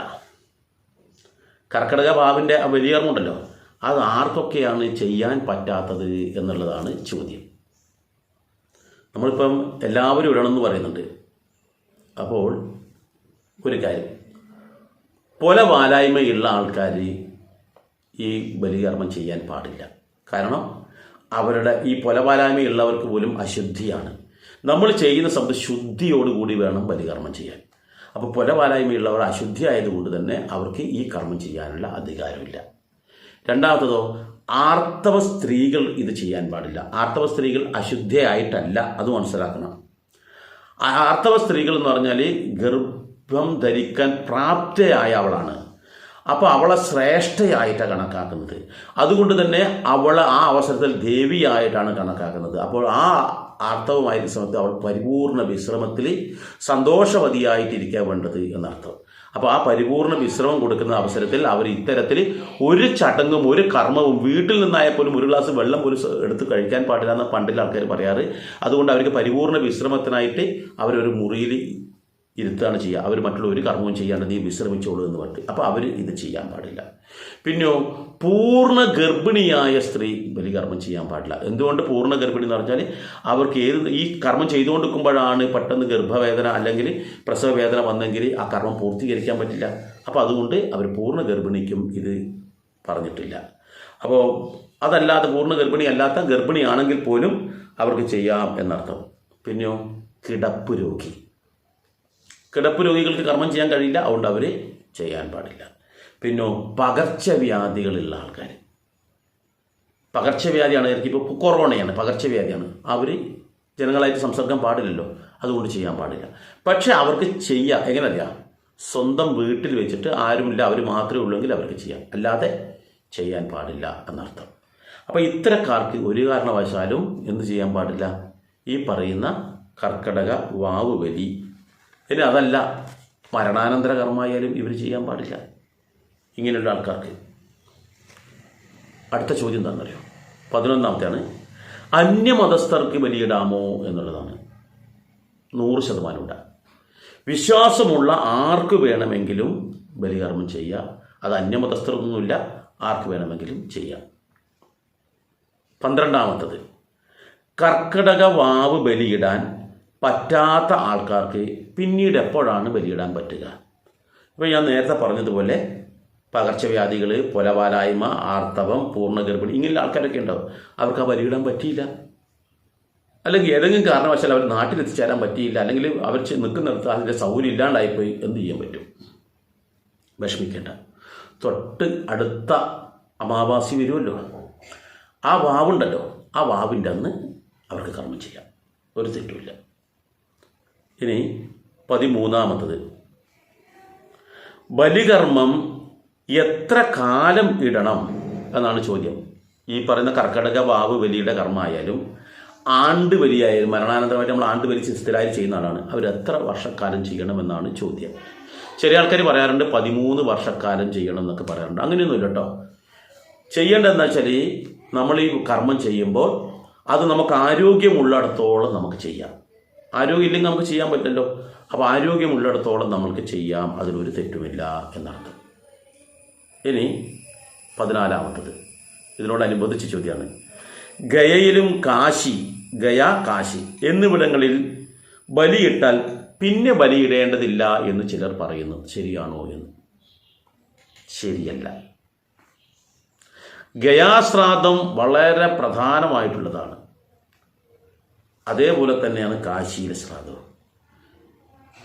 കർക്കിടക വാവിൻ്റെ ആ ബലികർമ്മം ഉണ്ടല്ലോ, അത് ആർക്കൊക്കെയാണ് ചെയ്യാൻ പറ്റാത്തത് എന്നുള്ളതാണ് ചോദ്യം. നമ്മളിപ്പം എല്ലാവരും ഇടണമെന്ന് പറയുന്നുണ്ട്. അപ്പോൾ ഒരു കാര്യം, വാലായ്മയുള്ള ആൾക്കാർ ഈ ബലികർമ്മം ചെയ്യാൻ പാടില്ല. കാരണം അവരുടെ ഈ വാലായ്മയുള്ളവർക്ക് പോലും അശുദ്ധിയാണ്. നമ്മൾ ചെയ്യുന്ന ശബ്ദം ശുദ്ധിയോടുകൂടി വേണം ബലികർമ്മം ചെയ്യാൻ. അപ്പോൾ വാലായ്മയുള്ളവർ അശുദ്ധി ആയതുകൊണ്ട് തന്നെ അവർക്ക് ഈ കർമ്മം ചെയ്യാനുള്ള അധികാരമില്ല. രണ്ടാമത്തതോ, ആർത്തവ സ്ത്രീകൾ ഇത് ചെയ്യാൻ പാടില്ല. ആർത്തവ സ്ത്രീകൾ അശുദ്ധയായിട്ടല്ല, അത് മനസ്സിലാക്കണം. ആർത്തവ സ്ത്രീകൾ എന്ന് പറഞ്ഞാൽ ഗർഭം ധരിക്കാൻ പ്രാപ്തയായ അവളാണ്. അപ്പോൾ അവളെ ശ്രേഷ്ഠയായിട്ടാണ് കണക്കാക്കുന്നത്. അതുകൊണ്ട് തന്നെ അവളെ ആ അവസരത്തിൽ ദേവിയായിട്ടാണ് കണക്കാക്കുന്നത്. അപ്പോൾ ആ ആർത്തവമായിരുന്ന സമയത്ത് അവൾ പരിപൂർണ വിശ്രമത്തിൽ സന്തോഷവതിയായിട്ടിരിക്കാൻ വേണ്ടത് എന്നർത്ഥം. അപ്പോൾ ആ പരിപൂർണ വിശ്രമം കൊടുക്കുന്ന അവസരത്തിൽ അവർ ഇത്തരത്തിൽ ഒരു ചടങ്ങും ഒരു കർമ്മവും വീട്ടിൽ നിന്നായാൽ പോലും ഒരു ഗ്ലാസ് വെള്ളം പോലും എടുത്ത് കഴിക്കാൻ പാടില്ല എന്ന് പണ്ടിൽ ആൾക്കാർ പറയാറ്. അതുകൊണ്ട് അവർക്ക് പരിപൂർണ വിശ്രമത്തിനായിട്ട് അവരൊരു മുറിയിൽ ഇരുത്തുകയാണ് ചെയ്യുക. അവർ മറ്റുള്ള ഒരു കർമ്മവും ചെയ്യാണ്ട് നീ വിശ്രമിച്ചോളൂ എന്ന് പറഞ്ഞിട്ട്. അപ്പോൾ അവർ ഇത് ചെയ്യാൻ പാടില്ല. പിന്നെയോ, പൂർണ്ണ ഗർഭിണിയായ സ്ത്രീ ബലികർമ്മം ചെയ്യാൻ പാടില്ല. എന്തുകൊണ്ട് പൂർണ്ണ ഗർഭിണി എന്ന് പറഞ്ഞാൽ അവർക്ക് ഈ കർമ്മം ചെയ്തുകൊണ്ടിരിക്കുമ്പോഴാണ് പെട്ടെന്ന് ഗർഭവേദന അല്ലെങ്കിൽ പ്രസവ വേദന വന്നെങ്കിൽ ആ കർമ്മം പൂർത്തീകരിക്കാൻ പറ്റില്ല. അപ്പോൾ അതുകൊണ്ട് അവർ പൂർണ്ണ ഗർഭിണിക്കും ഇത് പറഞ്ഞിട്ടില്ല. അപ്പോൾ അതല്ലാതെ പൂർണ്ണ ഗർഭിണി അല്ലാത്ത ഗർഭിണിയാണെങ്കിൽ പോലും അവർക്ക് ചെയ്യാം എന്നർത്ഥം. പിന്നെയോ, കിടപ്പ് രോഗികൾക്ക് കർമ്മം ചെയ്യാൻ കഴിയില്ല, അതുകൊണ്ട് അവർ ചെയ്യാൻ പാടില്ല. പിന്നെ പകർച്ചവ്യാധികളുള്ള ആൾക്കാർ, പകർച്ചവ്യാധിയാണ്, ഇപ്പോൾ കൊറോണയാണ്, പകർച്ചവ്യാധിയാണ്, അവർ ജനങ്ങളായിട്ട് സംസർഗം പാടില്ലല്ലോ, അതുകൊണ്ട് ചെയ്യാൻ പാടില്ല. പക്ഷെ അവർക്ക് ചെയ്യാം. എങ്ങനെ അറിയാം? സ്വന്തം വീട്ടിൽ വെച്ചിട്ട് ആരുമില്ല, അവർ മാത്രമേ ഉള്ളെങ്കിൽ അവർക്ക് ചെയ്യാം, അല്ലാതെ ചെയ്യാൻ പാടില്ല എന്നർത്ഥം. അപ്പോൾ ഇത്തരക്കാർക്ക് ഒരു കാരണവശാലും എന്ത് ചെയ്യാൻ പാടില്ല? ഈ പറയുന്ന കർക്കിടക വാവ് ബലി, ഇനി അതല്ല മരണാനന്തര കർമ്മമായാലും ഇവർ ചെയ്യാൻ പാടില്ല. ഇങ്ങനെയുള്ള ആൾക്കാർക്ക് അടുത്ത ചോദ്യം എന്താണെന്നറിയോ? 11ാമത്തെയാണ്, അന്യമതസ്ഥർക്ക് ബലിയിടാമോ എന്നുള്ളതാണ്. 100% ഉണ്ടാകും. വിശ്വാസമുള്ള ആർക്ക് വേണമെങ്കിലും ബലികർമ്മം ചെയ്യാം. അത് അന്യമതസ്ഥർക്കൊന്നുമില്ല, ആർക്ക് വേണമെങ്കിലും ചെയ്യാം. 12ാമത്തത്, കർക്കിടക വാവ് ബലിയിടാൻ പറ്റാത്ത ആൾക്കാർക്ക് പിന്നീട് എപ്പോഴാണ് ബലിയിടാൻ പറ്റുക? ഇപ്പോൾ ഞാൻ നേരത്തെ പറഞ്ഞതുപോലെ പകർച്ചവ്യാധികൾ, വാലായ്മ, ആർത്തവം, പൂർണ്ണ ഗർഭിണി, ഇങ്ങനെയുള്ള ആൾക്കാരൊക്കെ ഉണ്ടാവും. അവർക്ക് ആ ബലിയിടാൻ പറ്റിയില്ല, അല്ലെങ്കിൽ ഏതെങ്കിലും കാരണവശാൽ അവർ നാട്ടിലെത്തിച്ചേരാൻ പറ്റിയില്ല, അല്ലെങ്കിൽ അവർ നിൽക്കുന്നിടത്ത് അതിൻ്റെ സൗകര്യം ഇല്ലാണ്ടായിപ്പോയി. എന്ത് ചെയ്യാൻ പറ്റും? വിഷമിക്കേണ്ട. തൊട്ട് അടുത്ത അമാവാസി വരുമല്ലോ, ആ വാവുണ്ടല്ലോ, ആ വാവിൻ്റെ അന്ന് അവർക്ക് കർമ്മം ചെയ്യാം, ഒരു തെറ്റുമില്ല. ഇനി 13ാമത്തത്, ബലികർമ്മം എത്ര കാലം ഇടണം എന്നാണ് ചോദ്യം. ഈ പറയുന്ന കർക്കിടക വാവ് ബലിയുടെ കർമ്മമായാലും ആണ്ട് ബലിയായാലും മരണാനന്തരമായിട്ട് നമ്മൾ ആണ്ട് ബലി സ്ഥിരമായി ചെയ്യുന്ന ആളാണ്, അവർ എത്ര വർഷക്കാലം ചെയ്യണമെന്നാണ് ചോദ്യം. ചില ആൾക്കാർ പറയാറുണ്ട് 13 വർഷക്കാലം ചെയ്യണം എന്നൊക്കെ പറയാറുണ്ട്. അങ്ങനെയൊന്നുമില്ല കേട്ടോ. ചെയ്യേണ്ടതെന്ന് വെച്ചാൽ നമ്മൾ ഈ കർമ്മം ചെയ്യുമ്പോൾ അത് നമുക്ക് ആരോഗ്യമുള്ളിടത്തോളം നമുക്ക് ചെയ്യാം. ആരോഗ്യമില്ലെങ്കിൽ നമുക്ക് ചെയ്യാൻ പറ്റില്ലല്ലോ. അപ്പോൾ ആരോഗ്യമുള്ളിടത്തോളം നമ്മൾക്ക് ചെയ്യാം, അതിനൊരു തെറ്റുമില്ല എന്നർത്ഥം. ഇനി 14ാമത്തത്, ഇതിനോടനുബന്ധിച്ച് ചോദ്യമാണ്, ഗയയിലും ഗയ കാശി എന്നിവിടങ്ങളിൽ ബലിയിട്ടാൽ പിന്നെ ബലിയിടേണ്ടതില്ല എന്ന് ചിലർ പറയുന്നു. ശരിയാണോ എന്ന്? ശരിയല്ല. ഗയാശ്രാദ്ധം വളരെ പ്രധാനമായിട്ടുള്ളതാണ്. അതേപോലെ തന്നെയാണ് കാശിയിലെ ശ്രാദ്ധം.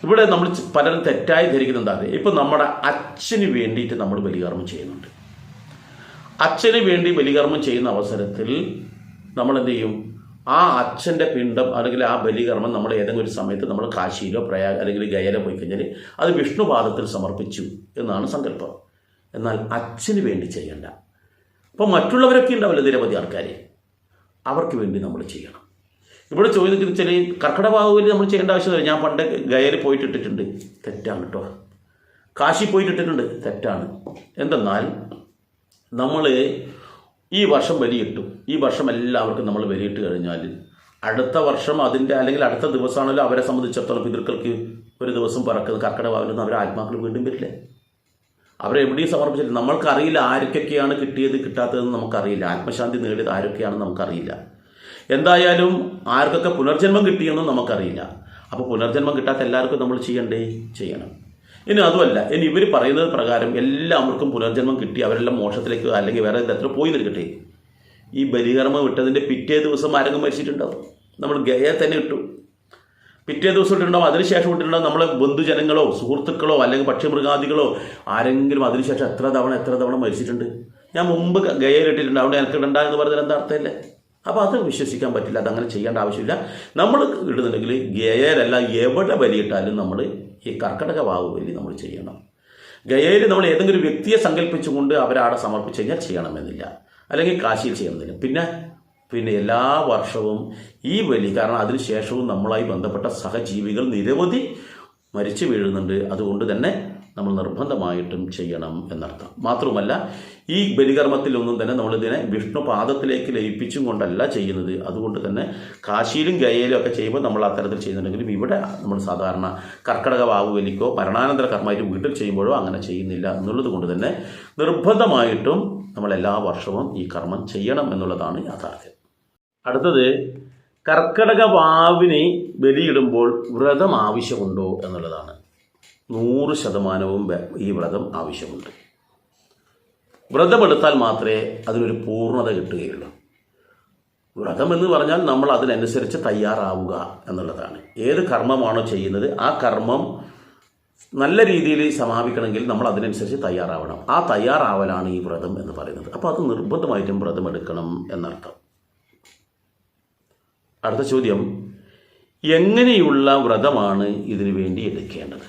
ഇവിടെ നമ്മൾ പലരും തെറ്റായി ധരിക്കുന്നത് എന്താ? ഇപ്പം നമ്മുടെ അച്ഛന് വേണ്ടിയിട്ട് നമ്മൾ ബലികർമ്മം ചെയ്യുന്നുണ്ട്. അച്ഛന് വേണ്ടി ബലികർമ്മം ചെയ്യുന്ന അവസരത്തിൽ നമ്മൾ എന്ത് ചെയ്യും? ആ അച്ഛൻ്റെ പിണ്ഡം അല്ലെങ്കിൽ ആ ബലികർമ്മം നമ്മൾ ഏതെങ്കിലും ഒരു സമയത്ത് നമ്മൾ കാശിയിലോ അല്ലെങ്കിൽ ഗയയിലോ പോയി കഴിഞ്ഞാൽ അത് വിഷ്ണുപാദത്തിൽ സമർപ്പിച്ചു എന്നാണ് സങ്കല്പം. എന്നാൽ അച്ഛന് വേണ്ടി ചെയ്യണ്ട. അപ്പോൾ മറ്റുള്ളവരൊക്കെ ഉണ്ടാവില്ല, നിരവധി ആൾക്കാർ. അവർക്ക് വേണ്ടി നമ്മൾ ചെയ്യണം. ഇവിടെ ചോദിക്കുന്ന വെച്ചാൽ കർക്കിടക വാവുബലി നമ്മൾ ചെയ്യേണ്ട ആവശ്യമില്ല. ഞാൻ പണ്ട് ഗയയിൽ പോയിട്ടിട്ടിട്ടുണ്ട്, തെറ്റാണ് കേട്ടോ. കാശി പോയിട്ടിട്ടിട്ടുണ്ട്, തെറ്റാണ്. എന്തെന്നാൽ നമ്മൾ ഈ വർഷം ബലിയിട്ടു, ഈ വർഷം എല്ലാവർക്കും നമ്മൾ ബലിയിട്ട് കഴിഞ്ഞാൽ അടുത്ത വർഷം അതിൻ്റെ അല്ലെങ്കിൽ അടുത്ത ദിവസമാണല്ലോ അവരെ സംബന്ധിച്ചിടത്തോളം പിതൃക്കൾക്ക് ഒരു ദിവസം പറക്കുന്നത് കർക്കിടക വാവിലൊന്നും അവരെ ആത്മാക്കൾ വീണ്ടും വരില്ലേ. അവരെ എവിടെയും സമർപ്പിച്ചില്ല. നമ്മൾക്കറിയില്ല ആരൊക്കെയാണ് കിട്ടിയത് കിട്ടാത്തതെന്ന് നമുക്കറിയില്ല. ആത്മശാന്തി നേടിയത് ആരൊക്കെയാണെന്ന് നമുക്കറിയില്ല. എന്തായാലും ആർക്കൊക്കെ പുനർജന്മം കിട്ടിയെന്നും നമുക്കറിയില്ല. അപ്പോൾ പുനർജന്മം കിട്ടാത്ത എല്ലാവർക്കും നമ്മൾ ചെയ്യണം. ഇനി അതുമല്ല, ഇനി ഇവർ പറയുന്നത് പ്രകാരം എല്ലാവർക്കും പുനർജന്മം കിട്ടി, അവരെല്ലാം മോക്ഷത്തിലേക്ക് അല്ലെങ്കിൽ വേറെ എത്ര പോയി നിൽക്കട്ടെ, ഈ ബലികർമ്മം വിട്ടതിൻ്റെ പിറ്റേ ദിവസം ആരെങ്കിലും മരിച്ചിട്ടുണ്ടാവും. നമ്മൾ ഗയയിൽ തന്നെ ഇട്ടു, പിറ്റേ ദിവസം ഇട്ടിട്ടുണ്ടാവും. അതിനുശേഷം ഇട്ടിട്ടുണ്ടാവും നമ്മളെ ബന്ധുജനങ്ങളോ സുഹൃത്തുക്കളോ അല്ലെങ്കിൽ പക്ഷിമൃഗാദികളോ ആരെങ്കിലും അതിനുശേഷം എത്ര തവണ മരിച്ചിട്ടുണ്ട്. ഞാൻ മുമ്പ് ഗയയിൽ ഇട്ടിട്ടുണ്ട്, അവിടെ എനിക്ക് ഇടണ്ട എന്ന് പറഞ്ഞാൽ എന്താ അർത്ഥമല്ലേ? അപ്പോൾ അത് വിശ്വസിക്കാൻ പറ്റില്ല, അതങ്ങനെ ചെയ്യേണ്ട ആവശ്യമില്ല. നമ്മൾ ഇടുന്നുണ്ടെങ്കിൽ ഗയയിലല്ല എവിടെ ബലിയിട്ടാലും നമ്മൾ ഈ കർക്കിടക വാവുബലി നമ്മൾ ചെയ്യണം. ഗയയിൽ നമ്മൾ ഏതെങ്കിലും വ്യക്തിയെ സങ്കല്പിച്ചുകൊണ്ട് അവരവിടെ സമർപ്പിച്ച് കഴിഞ്ഞാൽ ചെയ്യണമെന്നില്ല, അല്ലെങ്കിൽ കാശിയിൽ ചെയ്യണമെന്നില്ല. പിന്നെ എല്ലാ വർഷവും ഈ ബലി, കാരണം അതിനുശേഷവും നമ്മളുമായി ബന്ധപ്പെട്ട സഹജീവികൾ നിരവധി മരിച്ചു വീഴുന്നുണ്ട്. അതുകൊണ്ട് തന്നെ നമ്മൾ നിർബന്ധമായിട്ടും ചെയ്യണം എന്നർത്ഥം. മാത്രമല്ല ഈ ബലികർമ്മത്തിലൊന്നും തന്നെ നമ്മളിതിനെ വിഷ്ണു പാദത്തിലേക്ക് ലയിപ്പിച്ചും കൊണ്ടല്ല ചെയ്യുന്നത്. അതുകൊണ്ട് തന്നെ കാശിയിലും ഗയയിലും ഒക്കെ ചെയ്യുമ്പോൾ നമ്മൾ അത്തരത്തിൽ ചെയ്യുന്നുണ്ടെങ്കിലും ഇവിടെ നമ്മൾ സാധാരണ കർക്കിടക വാവുബലിക്കോ മരണാനന്തര കർമ്മമായിട്ട് വീട്ടിൽ ചെയ്യുമ്പോഴോ അങ്ങനെ ചെയ്യുന്നില്ല എന്നുള്ളത് കൊണ്ട് തന്നെ നിർബന്ധമായിട്ടും നമ്മൾ എല്ലാ വർഷവും ഈ കർമ്മം ചെയ്യണം എന്നുള്ളതാണ് യാഥാർത്ഥ്യം. അടുത്തത്, കർക്കിടക വാവിന് ബലിയിടുമ്പോൾ വ്രതം ആവശ്യമുണ്ടോ എന്നുള്ളതാണ്. 100% ഈ വ്രതം ആവശ്യമുണ്ട്. വ്രതമെടുത്താൽ മാത്രമേ അതിനൊരു പൂർണ്ണത കിട്ടുകയുള്ളൂ. വ്രതം എന്ന് പറഞ്ഞാൽ നമ്മൾ അതിനനുസരിച്ച് തയ്യാറാവുക എന്നുള്ളതാണ്. ഏത് കർമ്മമാണോ ചെയ്യുന്നത് ആ കർമ്മം നല്ല രീതിയിൽ സമാപിക്കണമെങ്കിൽ നമ്മൾ അതിനനുസരിച്ച് തയ്യാറാവണം. ആ തയ്യാറാവലാണ് ഈ വ്രതം എന്ന് പറയുന്നത്. അപ്പോൾ അത് നിർബന്ധമായിട്ടും വ്രതം എടുക്കണം എന്നർത്ഥം. അടുത്ത ചോദ്യം, എങ്ങനെയുള്ള വ്രതമാണ് ഇതിനു വേണ്ടി എടുക്കേണ്ടത്?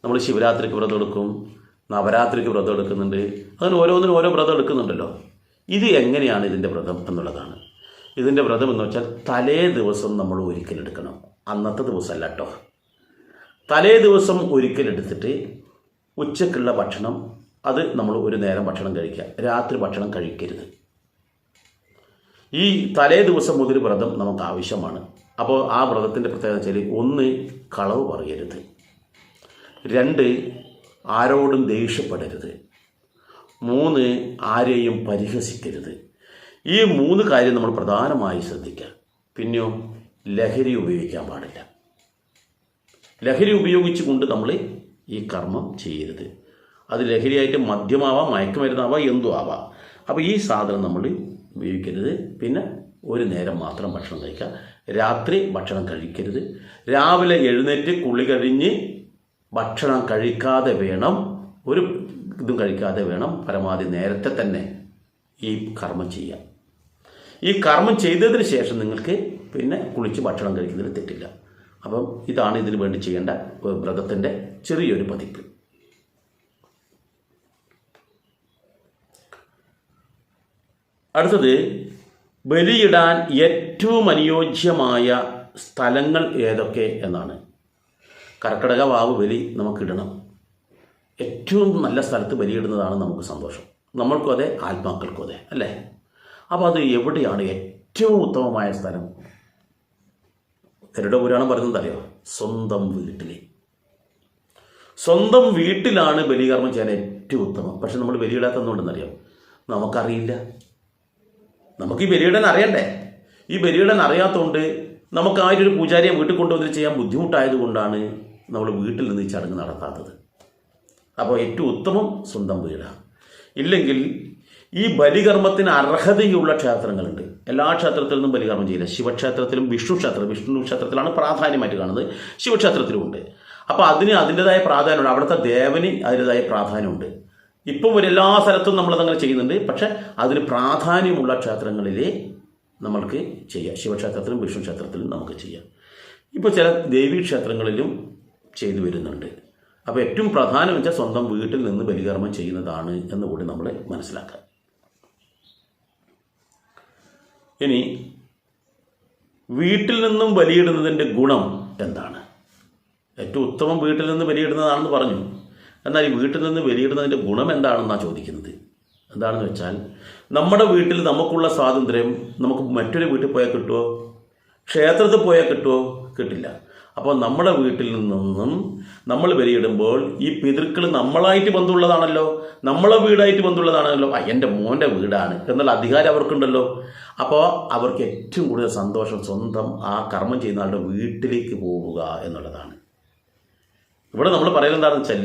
നമ്മൾ ശിവരാത്രിക്ക് വ്രതം എടുക്കും, നവരാത്രിക്ക് വ്രതം എടുക്കുന്നുണ്ട്, അങ്ങനെ ഓരോന്നിനും ഓരോ വ്രതം എടുക്കുന്നുണ്ടല്ലോ. ഇത് എങ്ങനെയാണ് ഇതിൻ്റെ വ്രതം എന്നുള്ളതാണ്. ഇതിൻ്റെ വ്രതം എന്ന് വെച്ചാൽ തലേ ദിവസം നമ്മൾ ഒരിക്കലെടുക്കണം. അന്നത്തെ ദിവസമല്ല കേട്ടോ. തലേ ദിവസം ഒരിക്കലെടുത്തിട്ട് ഉച്ചക്കുള്ള ഭക്ഷണം അത് നമ്മൾ ഒരു നേരം ഭക്ഷണം കഴിക്കുക, രാത്രി ഭക്ഷണം കഴിക്കരുത്. ഈ തലേ ദിവസം മുതൽ വ്രതം നമുക്ക് ആവശ്യമാണ്. അപ്പോൾ ആ വ്രതത്തിൻ്റെ പ്രത്യേകത വെച്ചാൽ 1 കളവ് പറയരുത്, 2 ആരോടും ദേഷ്യപ്പെടരുത്, 3 ആരെയും പരിഹസിക്കരുത്. ഈ 3 കാര്യം നമ്മൾ പ്രധാനമായി ശ്രദ്ധിക്കുക. പിന്നെയോ ലഹരി ഉപയോഗിക്കാൻ പാടില്ല. ലഹരി ഉപയോഗിച്ചുകൊണ്ട് നമ്മൾ ഈ കർമ്മം ചെയ്യരുത്. അത് ലഹരിയായിട്ട് മദ്യമാവാം, മയക്കുമരുന്നാവാം, എന്തും ആവാം. അപ്പോൾ ഈ സാധനം നമ്മൾ ഉപയോഗിക്കരുത്. പിന്നെ ഒരു നേരം മാത്രം ഭക്ഷണം കഴിക്കുക, രാത്രി ഭക്ഷണം കഴിക്കരുത്. രാവിലെ എഴുന്നേറ്റ് കുളി കഴിഞ്ഞ് ഭക്ഷണം കഴിക്കാതെ വേണം, ഒരു ഇതും കഴിക്കാതെ വേണം പരമാവധി നേരത്തെ തന്നെ ഈ കർമ്മം ചെയ്യാം. ഈ കർമ്മം ചെയ്തതിന് ശേഷം നിങ്ങൾക്ക് പിന്നെ കുളിച്ച് ഭക്ഷണം കഴിക്കുന്നതിൽ തെറ്റില്ല. അപ്പം ഇതാണ് ഇതിനു വേണ്ടി ചെയ്യേണ്ട വ്രതത്തിൻ്റെ ചെറിയൊരു പതിപ്പ്. അടുത്തത്, ബലിയിടാൻ ഏറ്റവും അനുയോജ്യമായ സ്ഥലങ്ങൾ ഏതൊക്കെ എന്നാണ്. കർക്കിടക വാവ് ബലി നമുക്കിടണം. ഏറ്റവും നല്ല സ്ഥലത്ത് ബലിയിടുന്നതാണ് നമുക്ക് സന്തോഷം. നമ്മൾക്കും അതെ, ആത്മാക്കൾക്കും അതെ, അല്ലേ? അപ്പോൾ അത് എവിടെയാണ് ഏറ്റവും ഉത്തമമായ സ്ഥലം? ഗരുഡ പുരാണം പറയുന്നത് അറിയോ? സ്വന്തം വീട്ടിൽ. സ്വന്തം വീട്ടിലാണ് ബലികർമ്മം ചെയ്യാൻ ഏറ്റവും ഉത്തമം. പക്ഷെ നമ്മൾ ബലിയിടാത്തതുകൊണ്ടെന്നറിയാം, നമുക്കറിയില്ല. നമുക്ക് ഈ ബലിയിടാൻ അറിയണ്ടേ? ഈ ബലിയിടാൻ അറിയാത്തതുകൊണ്ട് നമുക്ക് ആയിട്ടൊരു പൂജാരിയെ വീട്ടിൽ കൊണ്ടുവന്നിട്ട് ചെയ്യാൻ ബുദ്ധിമുട്ടായതുകൊണ്ടാണ് നമ്മൾ വീട്ടിൽ നിന്ന് ഈ ചടങ്ങ് നടത്താത്തത്. അപ്പോൾ ഏറ്റവും ഉത്തമം സ്വന്തം വീടാണ്. ഇല്ലെങ്കിൽ ഈ ബലികർമ്മത്തിന് അർഹതയുള്ള ക്ഷേത്രങ്ങളുണ്ട്. എല്ലാ ക്ഷേത്രത്തിൽ നിന്നും ബലികർമ്മം ചെയ്യില്ല. ശിവക്ഷേത്രത്തിലും വിഷ്ണു ക്ഷേത്രത്തിലാണ് പ്രാധാന്യമായിട്ട് കാണുന്നത്, ശിവക്ഷേത്രത്തിലുമുണ്ട്. അപ്പോൾ അതിന് അതിൻ്റെതായ പ്രാധാന്യമുണ്ട്. അവിടുത്തെ ദേവന് അതിൻ്റെതായ പ്രാധാന്യമുണ്ട്. ഇപ്പം എല്ലാ സ്ഥലത്തും നമ്മളതങ്ങനെ ചെയ്യുന്നുണ്ട്. പക്ഷെ അതിന് പ്രാധാന്യമുള്ള ക്ഷേത്രങ്ങളിലേ നമ്മൾക്ക് ചെയ്യാം. ശിവക്ഷേത്രത്തിലും വിഷ്ണു ക്ഷേത്രത്തിലും നമുക്ക് ചെയ്യാം. ഇപ്പോൾ ചില ദേവീക്ഷേത്രങ്ങളിലും ചെയ്തു വരുന്നുണ്ട്. അപ്പോൾ ഏറ്റവും പ്രധാനം വെച്ചാൽ സ്വന്തം വീട്ടിൽ നിന്ന് ബലികർമ്മം ചെയ്യുന്നതാണ് എന്നുകൂടി നമ്മൾ മനസ്സിലാക്കാം. ഇനി വീട്ടിൽ നിന്നും ബലിയിടുന്നതിൻ്റെ ഗുണം എന്താണ്? ഏറ്റവും ഉത്തമം വീട്ടിൽ നിന്ന് ബലിയിടുന്നതാണെന്ന് പറഞ്ഞു. എന്നാൽ ഈ വീട്ടിൽ നിന്ന് ബലിയിടുന്നതിൻ്റെ ഗുണം എന്താണെന്നാണ് ചോദിക്കുന്നത്. എന്താണെന്ന് വെച്ചാൽ, നമ്മുടെ വീട്ടിൽ നമുക്കുള്ള സ്വാതന്ത്ര്യം നമുക്ക് മറ്റൊരു വീട്ടിൽ പോയാൽ കിട്ടുമോ? ക്ഷേത്രത്തിൽ പോയാൽ കിട്ടുമോ? കിട്ടില്ല. അപ്പോൾ നമ്മുടെ വീട്ടിൽ നിന്നും നമ്മൾ ബലിയിടുമ്പോൾ ഈ പിതൃക്കൾ നമ്മളായിട്ട് ബന്ധമുള്ളതാണല്ലോ, നമ്മളെ വീടായിട്ട് ബന്ധമുള്ളതാണല്ലോ. എൻ്റെ മോൻ്റെ വീടാണ് എന്നുള്ള അധികാരം അവർക്കുണ്ടല്ലോ. അപ്പോൾ അവർക്ക് ഏറ്റവും കൂടുതൽ സന്തോഷം സ്വന്തം ആ കർമ്മം ചെയ്യുന്ന ആളുടെ വീട്ടിലേക്ക് പോവുക എന്നുള്ളതാണ്. ഇവിടെ നമ്മൾ പറയുന്നത് എന്താണെന്ന് വെച്ചാൽ,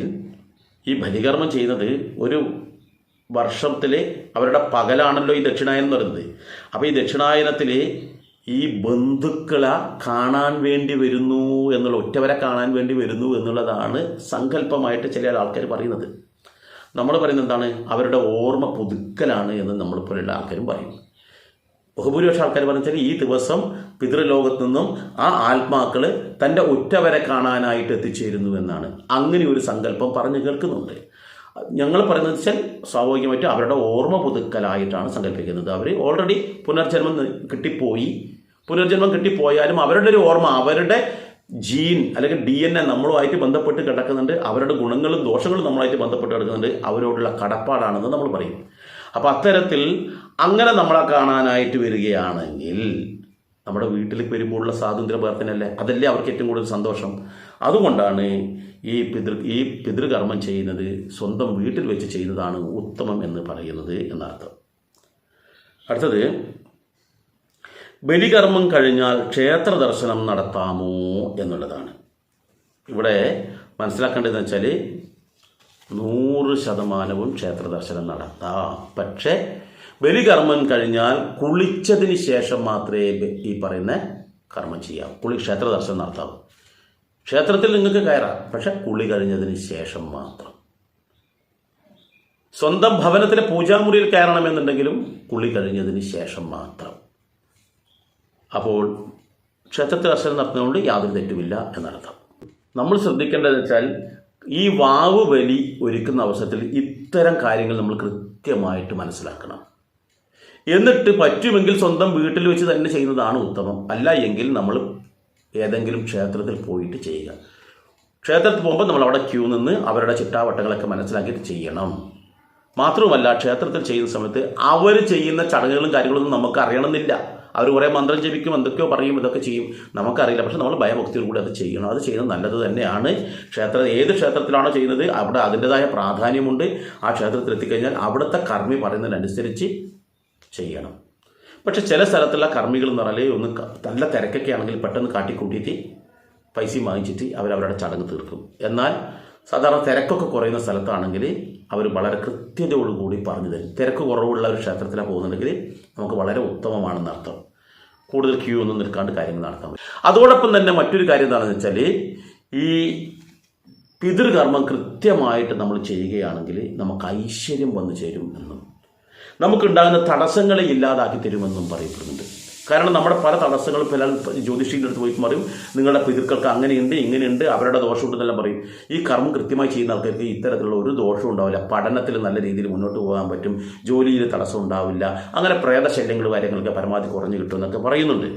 ഈ ബലികർമ്മം ചെയ്യുന്നത് ഒരു വർഷത്തിൽ അവരുടെ പകലാണല്ലോ ഈ ദക്ഷിണായനം എന്ന് പറയുന്നത്. അപ്പോൾ ഈ ദക്ഷിണായനത്തിൽ ഈ ബന്ധുക്കളെ കാണാൻ വേണ്ടി വരുന്നു എന്നുള്ള, ഒറ്റവരെ കാണാൻ വേണ്ടി വരുന്നു എന്നുള്ളതാണ് സങ്കല്പമായിട്ട് ചില ആൾക്കാർ പറയുന്നത്. നമ്മൾ പറയുന്നത് എന്താണ്? അവരുടെ ഓർമ്മ പുതുക്കലാണ് എന്ന് നമ്മളിപ്പോഴുള്ള ആൾക്കാരും പറയും. ബഹുഭൂരിപക്ഷം ആൾക്കാർ പറഞ്ഞാൽ ഈ ദിവസം പിതൃലോകത്തു നിന്നും ആ ആത്മാക്കൾ തൻ്റെ ഉറ്റവരെ കാണാനായിട്ട് എത്തിച്ചേരുന്നു എന്നാണ്. അങ്ങനെ ഒരു സങ്കല്പം പറഞ്ഞു കേൾക്കുന്നുണ്ട്. ഞങ്ങൾ പറയുന്നത് വെച്ചാൽ സ്വാഭാവികമായിട്ടും അവരുടെ ഓർമ്മ പുതുക്കലായിട്ടാണ് സങ്കല്പിക്കുന്നത്. അവർ ഓൾറെഡി പുനർജന്മം കിട്ടിപ്പോയാലും അവരുടെ ഒരു ഓർമ്മ, അവരുടെ ജീൻ അല്ലെങ്കിൽ DNA നമ്മളുമായിട്ട് ബന്ധപ്പെട്ട് കിടക്കുന്നുണ്ട്. അവരുടെ ഗുണങ്ങളും ദോഷങ്ങളും നമ്മളുമായിട്ട് ബന്ധപ്പെട്ട് കിടക്കുന്നുണ്ട്. അവരോടുള്ള കടപ്പാടാണെന്ന് നമ്മൾ പറയും. അപ്പോൾ അത്തരത്തിൽ അങ്ങനെ നമ്മളെ കാണാനായിട്ട് വരികയാണെങ്കിൽ നമ്മുടെ വീട്ടിലേക്ക് വരുമ്പോഴുള്ള സ്വാതന്ത്ര്യ പ്രവർത്തനമല്ലേ, അതല്ലേ അവർക്ക് ഏറ്റവും കൂടുതൽ സന്തോഷം. അതുകൊണ്ടാണ് ഈ പിതൃകർമ്മം ചെയ്യുന്നത് സ്വന്തം വീട്ടിൽ വെച്ച് ചെയ്യുന്നതാണ് ഉത്തമം എന്ന് പറയുന്നത് എന്നർത്ഥം. അടുത്തത്, ബലികർമ്മം കഴിഞ്ഞാൽ ക്ഷേത്ര ദർശനം നടത്താമോ എന്നുള്ളതാണ്. ഇവിടെ മനസ്സിലാക്കേണ്ടതെന്ന് വെച്ചാൽ 100% ക്ഷേത്ര ദർശനം നടത്താം. പക്ഷേ ബലികർമ്മം കഴിഞ്ഞാൽ കുളിച്ചതിന് ശേഷം മാത്രമേ ഈ പറയുന്ന കർമ്മം ചെയ്യാം. ക്ഷേത്ര ദർശനം നടത്താം. ക്ഷേത്രത്തിൽ നിങ്ങൾക്ക് കയറാം, പക്ഷെ കുളി കഴിഞ്ഞതിന് ശേഷം മാത്രം. സ്വന്തം ഭവനത്തിലെ പൂജാമുറിയിൽ കയറണമെന്നുണ്ടെങ്കിലും കുളി കഴിഞ്ഞതിന് ശേഷം മാത്രം. അപ്പോൾ ക്ഷേത്രത്തിൽ ദർശനം നടത്തുന്നതുകൊണ്ട് യാതൊരു തെറ്റുമില്ല എന്നർത്ഥം. നമ്മൾ ശ്രദ്ധിക്കേണ്ടതെന്ന് വെച്ചാൽ, ഈ വാവ് ബലി ഒരുക്കുന്ന അവസരത്തിൽ ഇത്തരം കാര്യങ്ങൾ നമ്മൾ കൃത്യമായിട്ട് മനസ്സിലാക്കണം. എന്നിട്ട് പറ്റുമെങ്കിൽ സ്വന്തം വീട്ടിൽ വെച്ച് തന്നെ ചെയ്യുന്നതാണ് ഉത്തമം. അല്ല എങ്കിൽ നമ്മൾ ഏതെങ്കിലും ക്ഷേത്രത്തിൽ പോയിട്ട് ചെയ്യുക. ക്ഷേത്രത്തിൽ പോകുമ്പോൾ നമ്മൾ അവിടെ ക്യൂ നിന്ന് അവരുടെ ചിട്ടാവട്ടങ്ങളൊക്കെ മനസ്സിലാക്കിയിട്ട് ചെയ്യണം. മാത്രവുമല്ല, ക്ഷേത്രത്തിൽ ചെയ്യുന്ന സമയത്ത് അവർ ചെയ്യുന്ന ചടങ്ങുകളും കാര്യങ്ങളൊന്നും നമുക്ക് അറിയണമെന്നില്ല. അവർ കുറേ മന്ത്രം ജപിക്കും, എന്തൊക്കെയോ പറയും, ഇതൊക്കെ ചെയ്യും, നമുക്കറിയില്ല. പക്ഷെ നമ്മൾ ഭയഭക്തിയോടുകൂടി അത് ചെയ്യണം. അത് ചെയ്യുന്നത് നല്ലത് തന്നെയാണ്. ഏത് ക്ഷേത്രത്തിലാണോ ചെയ്യുന്നത് അവിടെ അതിൻ്റെതായ പ്രാധാന്യമുണ്ട്. ആ ക്ഷേത്രത്തിൽ എത്തിക്കഴിഞ്ഞാൽ അവിടുത്തെ കർമ്മി പറയുന്നതിനനുസരിച്ച് ചെയ്യണം. പക്ഷെ ചില സ്ഥലത്തുള്ള കർമ്മികൾ എന്ന് പറഞ്ഞാൽ ഒന്ന് നല്ല തിരക്കൊക്കെ ആണെങ്കിൽ പെട്ടെന്ന് കാട്ടിക്കൂട്ടിയിട്ട് പൈസയും വാങ്ങിച്ചിട്ട് അവരവരുടെ ചടങ്ങ് തീർക്കും. എന്നാൽ സാധാരണ തിരക്കൊക്കെ കുറയുന്ന സ്ഥലത്താണെങ്കിൽ അവർ വളരെ കൃത്യതയോടുകൂടി പറഞ്ഞു തരും. തിരക്ക് കുറവുള്ള ഒരു ക്ഷേത്രത്തിലാണ് പോകുന്നുണ്ടെങ്കിൽ നമുക്ക് വളരെ ഉത്തമമാണെന്ന് അർത്ഥം. കൂടുതൽ ക്യൂ ഒന്നും നിൽക്കാണ്ട് കാര്യങ്ങൾ നടത്താൻ പറ്റും. അതോടൊപ്പം തന്നെ മറ്റൊരു കാര്യം എന്താണെന്ന് വെച്ചാൽ, ഈ പിതൃകർമ്മം കൃത്യമായിട്ട് നമ്മൾ ചെയ്യുകയാണെങ്കിൽ നമുക്ക് ഐശ്വര്യം വന്നു ചേരും എന്നും നമുക്കുണ്ടാകുന്ന തടസ്സങ്ങളെ ഇല്ലാതാക്കി തരുമെന്നും പറയപ്പെടുന്നുണ്ട്. കാരണം നമ്മുടെ പല തടസ്സങ്ങളും പല ജ്യോതിഷിയുടെ അടുത്ത് പോയിട്ട് പറയും, നിങ്ങളുടെ പിതൃക്കൾക്ക് അങ്ങനെയുണ്ട് ഇങ്ങനെയുണ്ട്, അവരുടെ ദോഷമുണ്ടെന്നെല്ലാം പറയും. ഈ കർമ്മം കൃത്യമായി ചെയ്യുന്ന ആൾക്കാർക്ക് ഇത്തരത്തിലുള്ള ഒരു ദോഷവും ഉണ്ടാവില്ല. പഠനത്തിൽ നല്ല രീതിയിൽ മുന്നോട്ട് പോകാൻ പറ്റും, ജോലിയിൽ തടസ്സം ഉണ്ടാവില്ല, അങ്ങനെ പ്രേതശല്യങ്ങൾ കാര്യങ്ങളൊക്കെ പരമാവധി കുറഞ്ഞു കിട്ടുമെന്നൊക്കെ പറയുന്നുണ്ട്.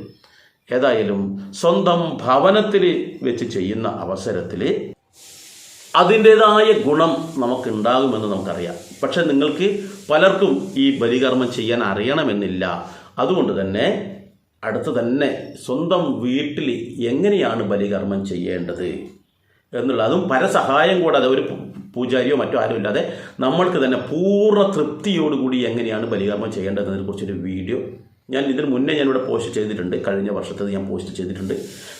ഏതായാലും സ്വന്തം ഭവനത്തിൽ വെച്ച് ചെയ്യുന്ന അവസരത്തിൽ അതിൻ്റേതായ ഗുണം നമുക്കുണ്ടാകുമെന്ന് നമുക്കറിയാം. പക്ഷെ നിങ്ങൾക്ക് പലർക്കും ഈ ബലികർമ്മം ചെയ്യാൻ അറിയണമെന്നില്ല. അതുകൊണ്ട് തന്നെ അടുത്ത് തന്നെ സ്വന്തം വീട്ടിൽ എങ്ങനെയാണ് ബലികർമ്മം ചെയ്യേണ്ടത് എന്നുള്ള, അതും പരസഹായം കൂടാതെ ഒരു പൂജാരിയോ മറ്റോ ആരും ഇല്ലാതെ നമ്മൾക്ക് തന്നെ പൂർണ്ണ തൃപ്തിയോടുകൂടി എങ്ങനെയാണ് ബലികർമ്മം ചെയ്യേണ്ടതിനെ കുറിച്ചൊരു വീഡിയോ ഇതിന് മുന്നേ ഞാനിവിടെ പോസ്റ്റ് ചെയ്തിട്ടുണ്ട്. കഴിഞ്ഞ വർഷത്തത് ഞാൻ പോസ്റ്റ് ചെയ്തിട്ടുണ്ട്.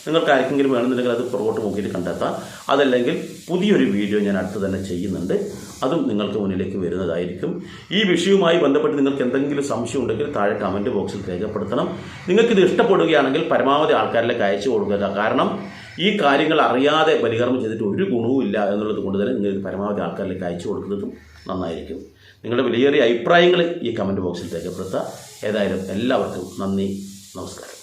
നിങ്ങൾക്ക് ആർക്കെങ്കിലും വേണമെന്നുണ്ടെങ്കിൽ അത് പുറകോട്ട് നോക്കിയിട്ട് കണ്ടെത്താം. അതല്ലെങ്കിൽ പുതിയൊരു വീഡിയോ ഞാൻ അടുത്ത് തന്നെ ചെയ്യുന്നുണ്ട്. അതും നിങ്ങൾക്ക് മുന്നിലേക്ക് വരുന്നതായിരിക്കും. ഈ വിഷയവുമായി ബന്ധപ്പെട്ട് നിങ്ങൾക്ക് എന്തെങ്കിലും സംശയം ഉണ്ടെങ്കിൽ താഴെ കമൻറ്റ് ബോക്സിൽ രേഖപ്പെടുത്തണം. നിങ്ങൾക്കിത് ഇഷ്ടപ്പെടുകയാണെങ്കിൽ പരമാവധി ആൾക്കാരിലേക്ക് അയച്ചു കൊടുക്കുക. കാരണം ഈ കാര്യങ്ങൾ അറിയാതെ ബലികർമ്മം ചെയ്തിട്ട് ഒരു ഗുണവുമില്ല എന്നുള്ളത് കൊണ്ട് തന്നെ നിങ്ങൾ പരമാവധി ആൾക്കാരിലേക്ക് അയച്ചു കൊടുക്കുന്നതും നന്നായിരിക്കും. നിങ്ങളുടെ വിലയേറിയ അഭിപ്രായങ്ങൾ ഈ കമൻറ്റ് ബോക്സിൽ രേഖപ്പെടുത്തുക. ഏതായാലും എല്ലാവർക്കും നന്ദി, നമസ്കാരം.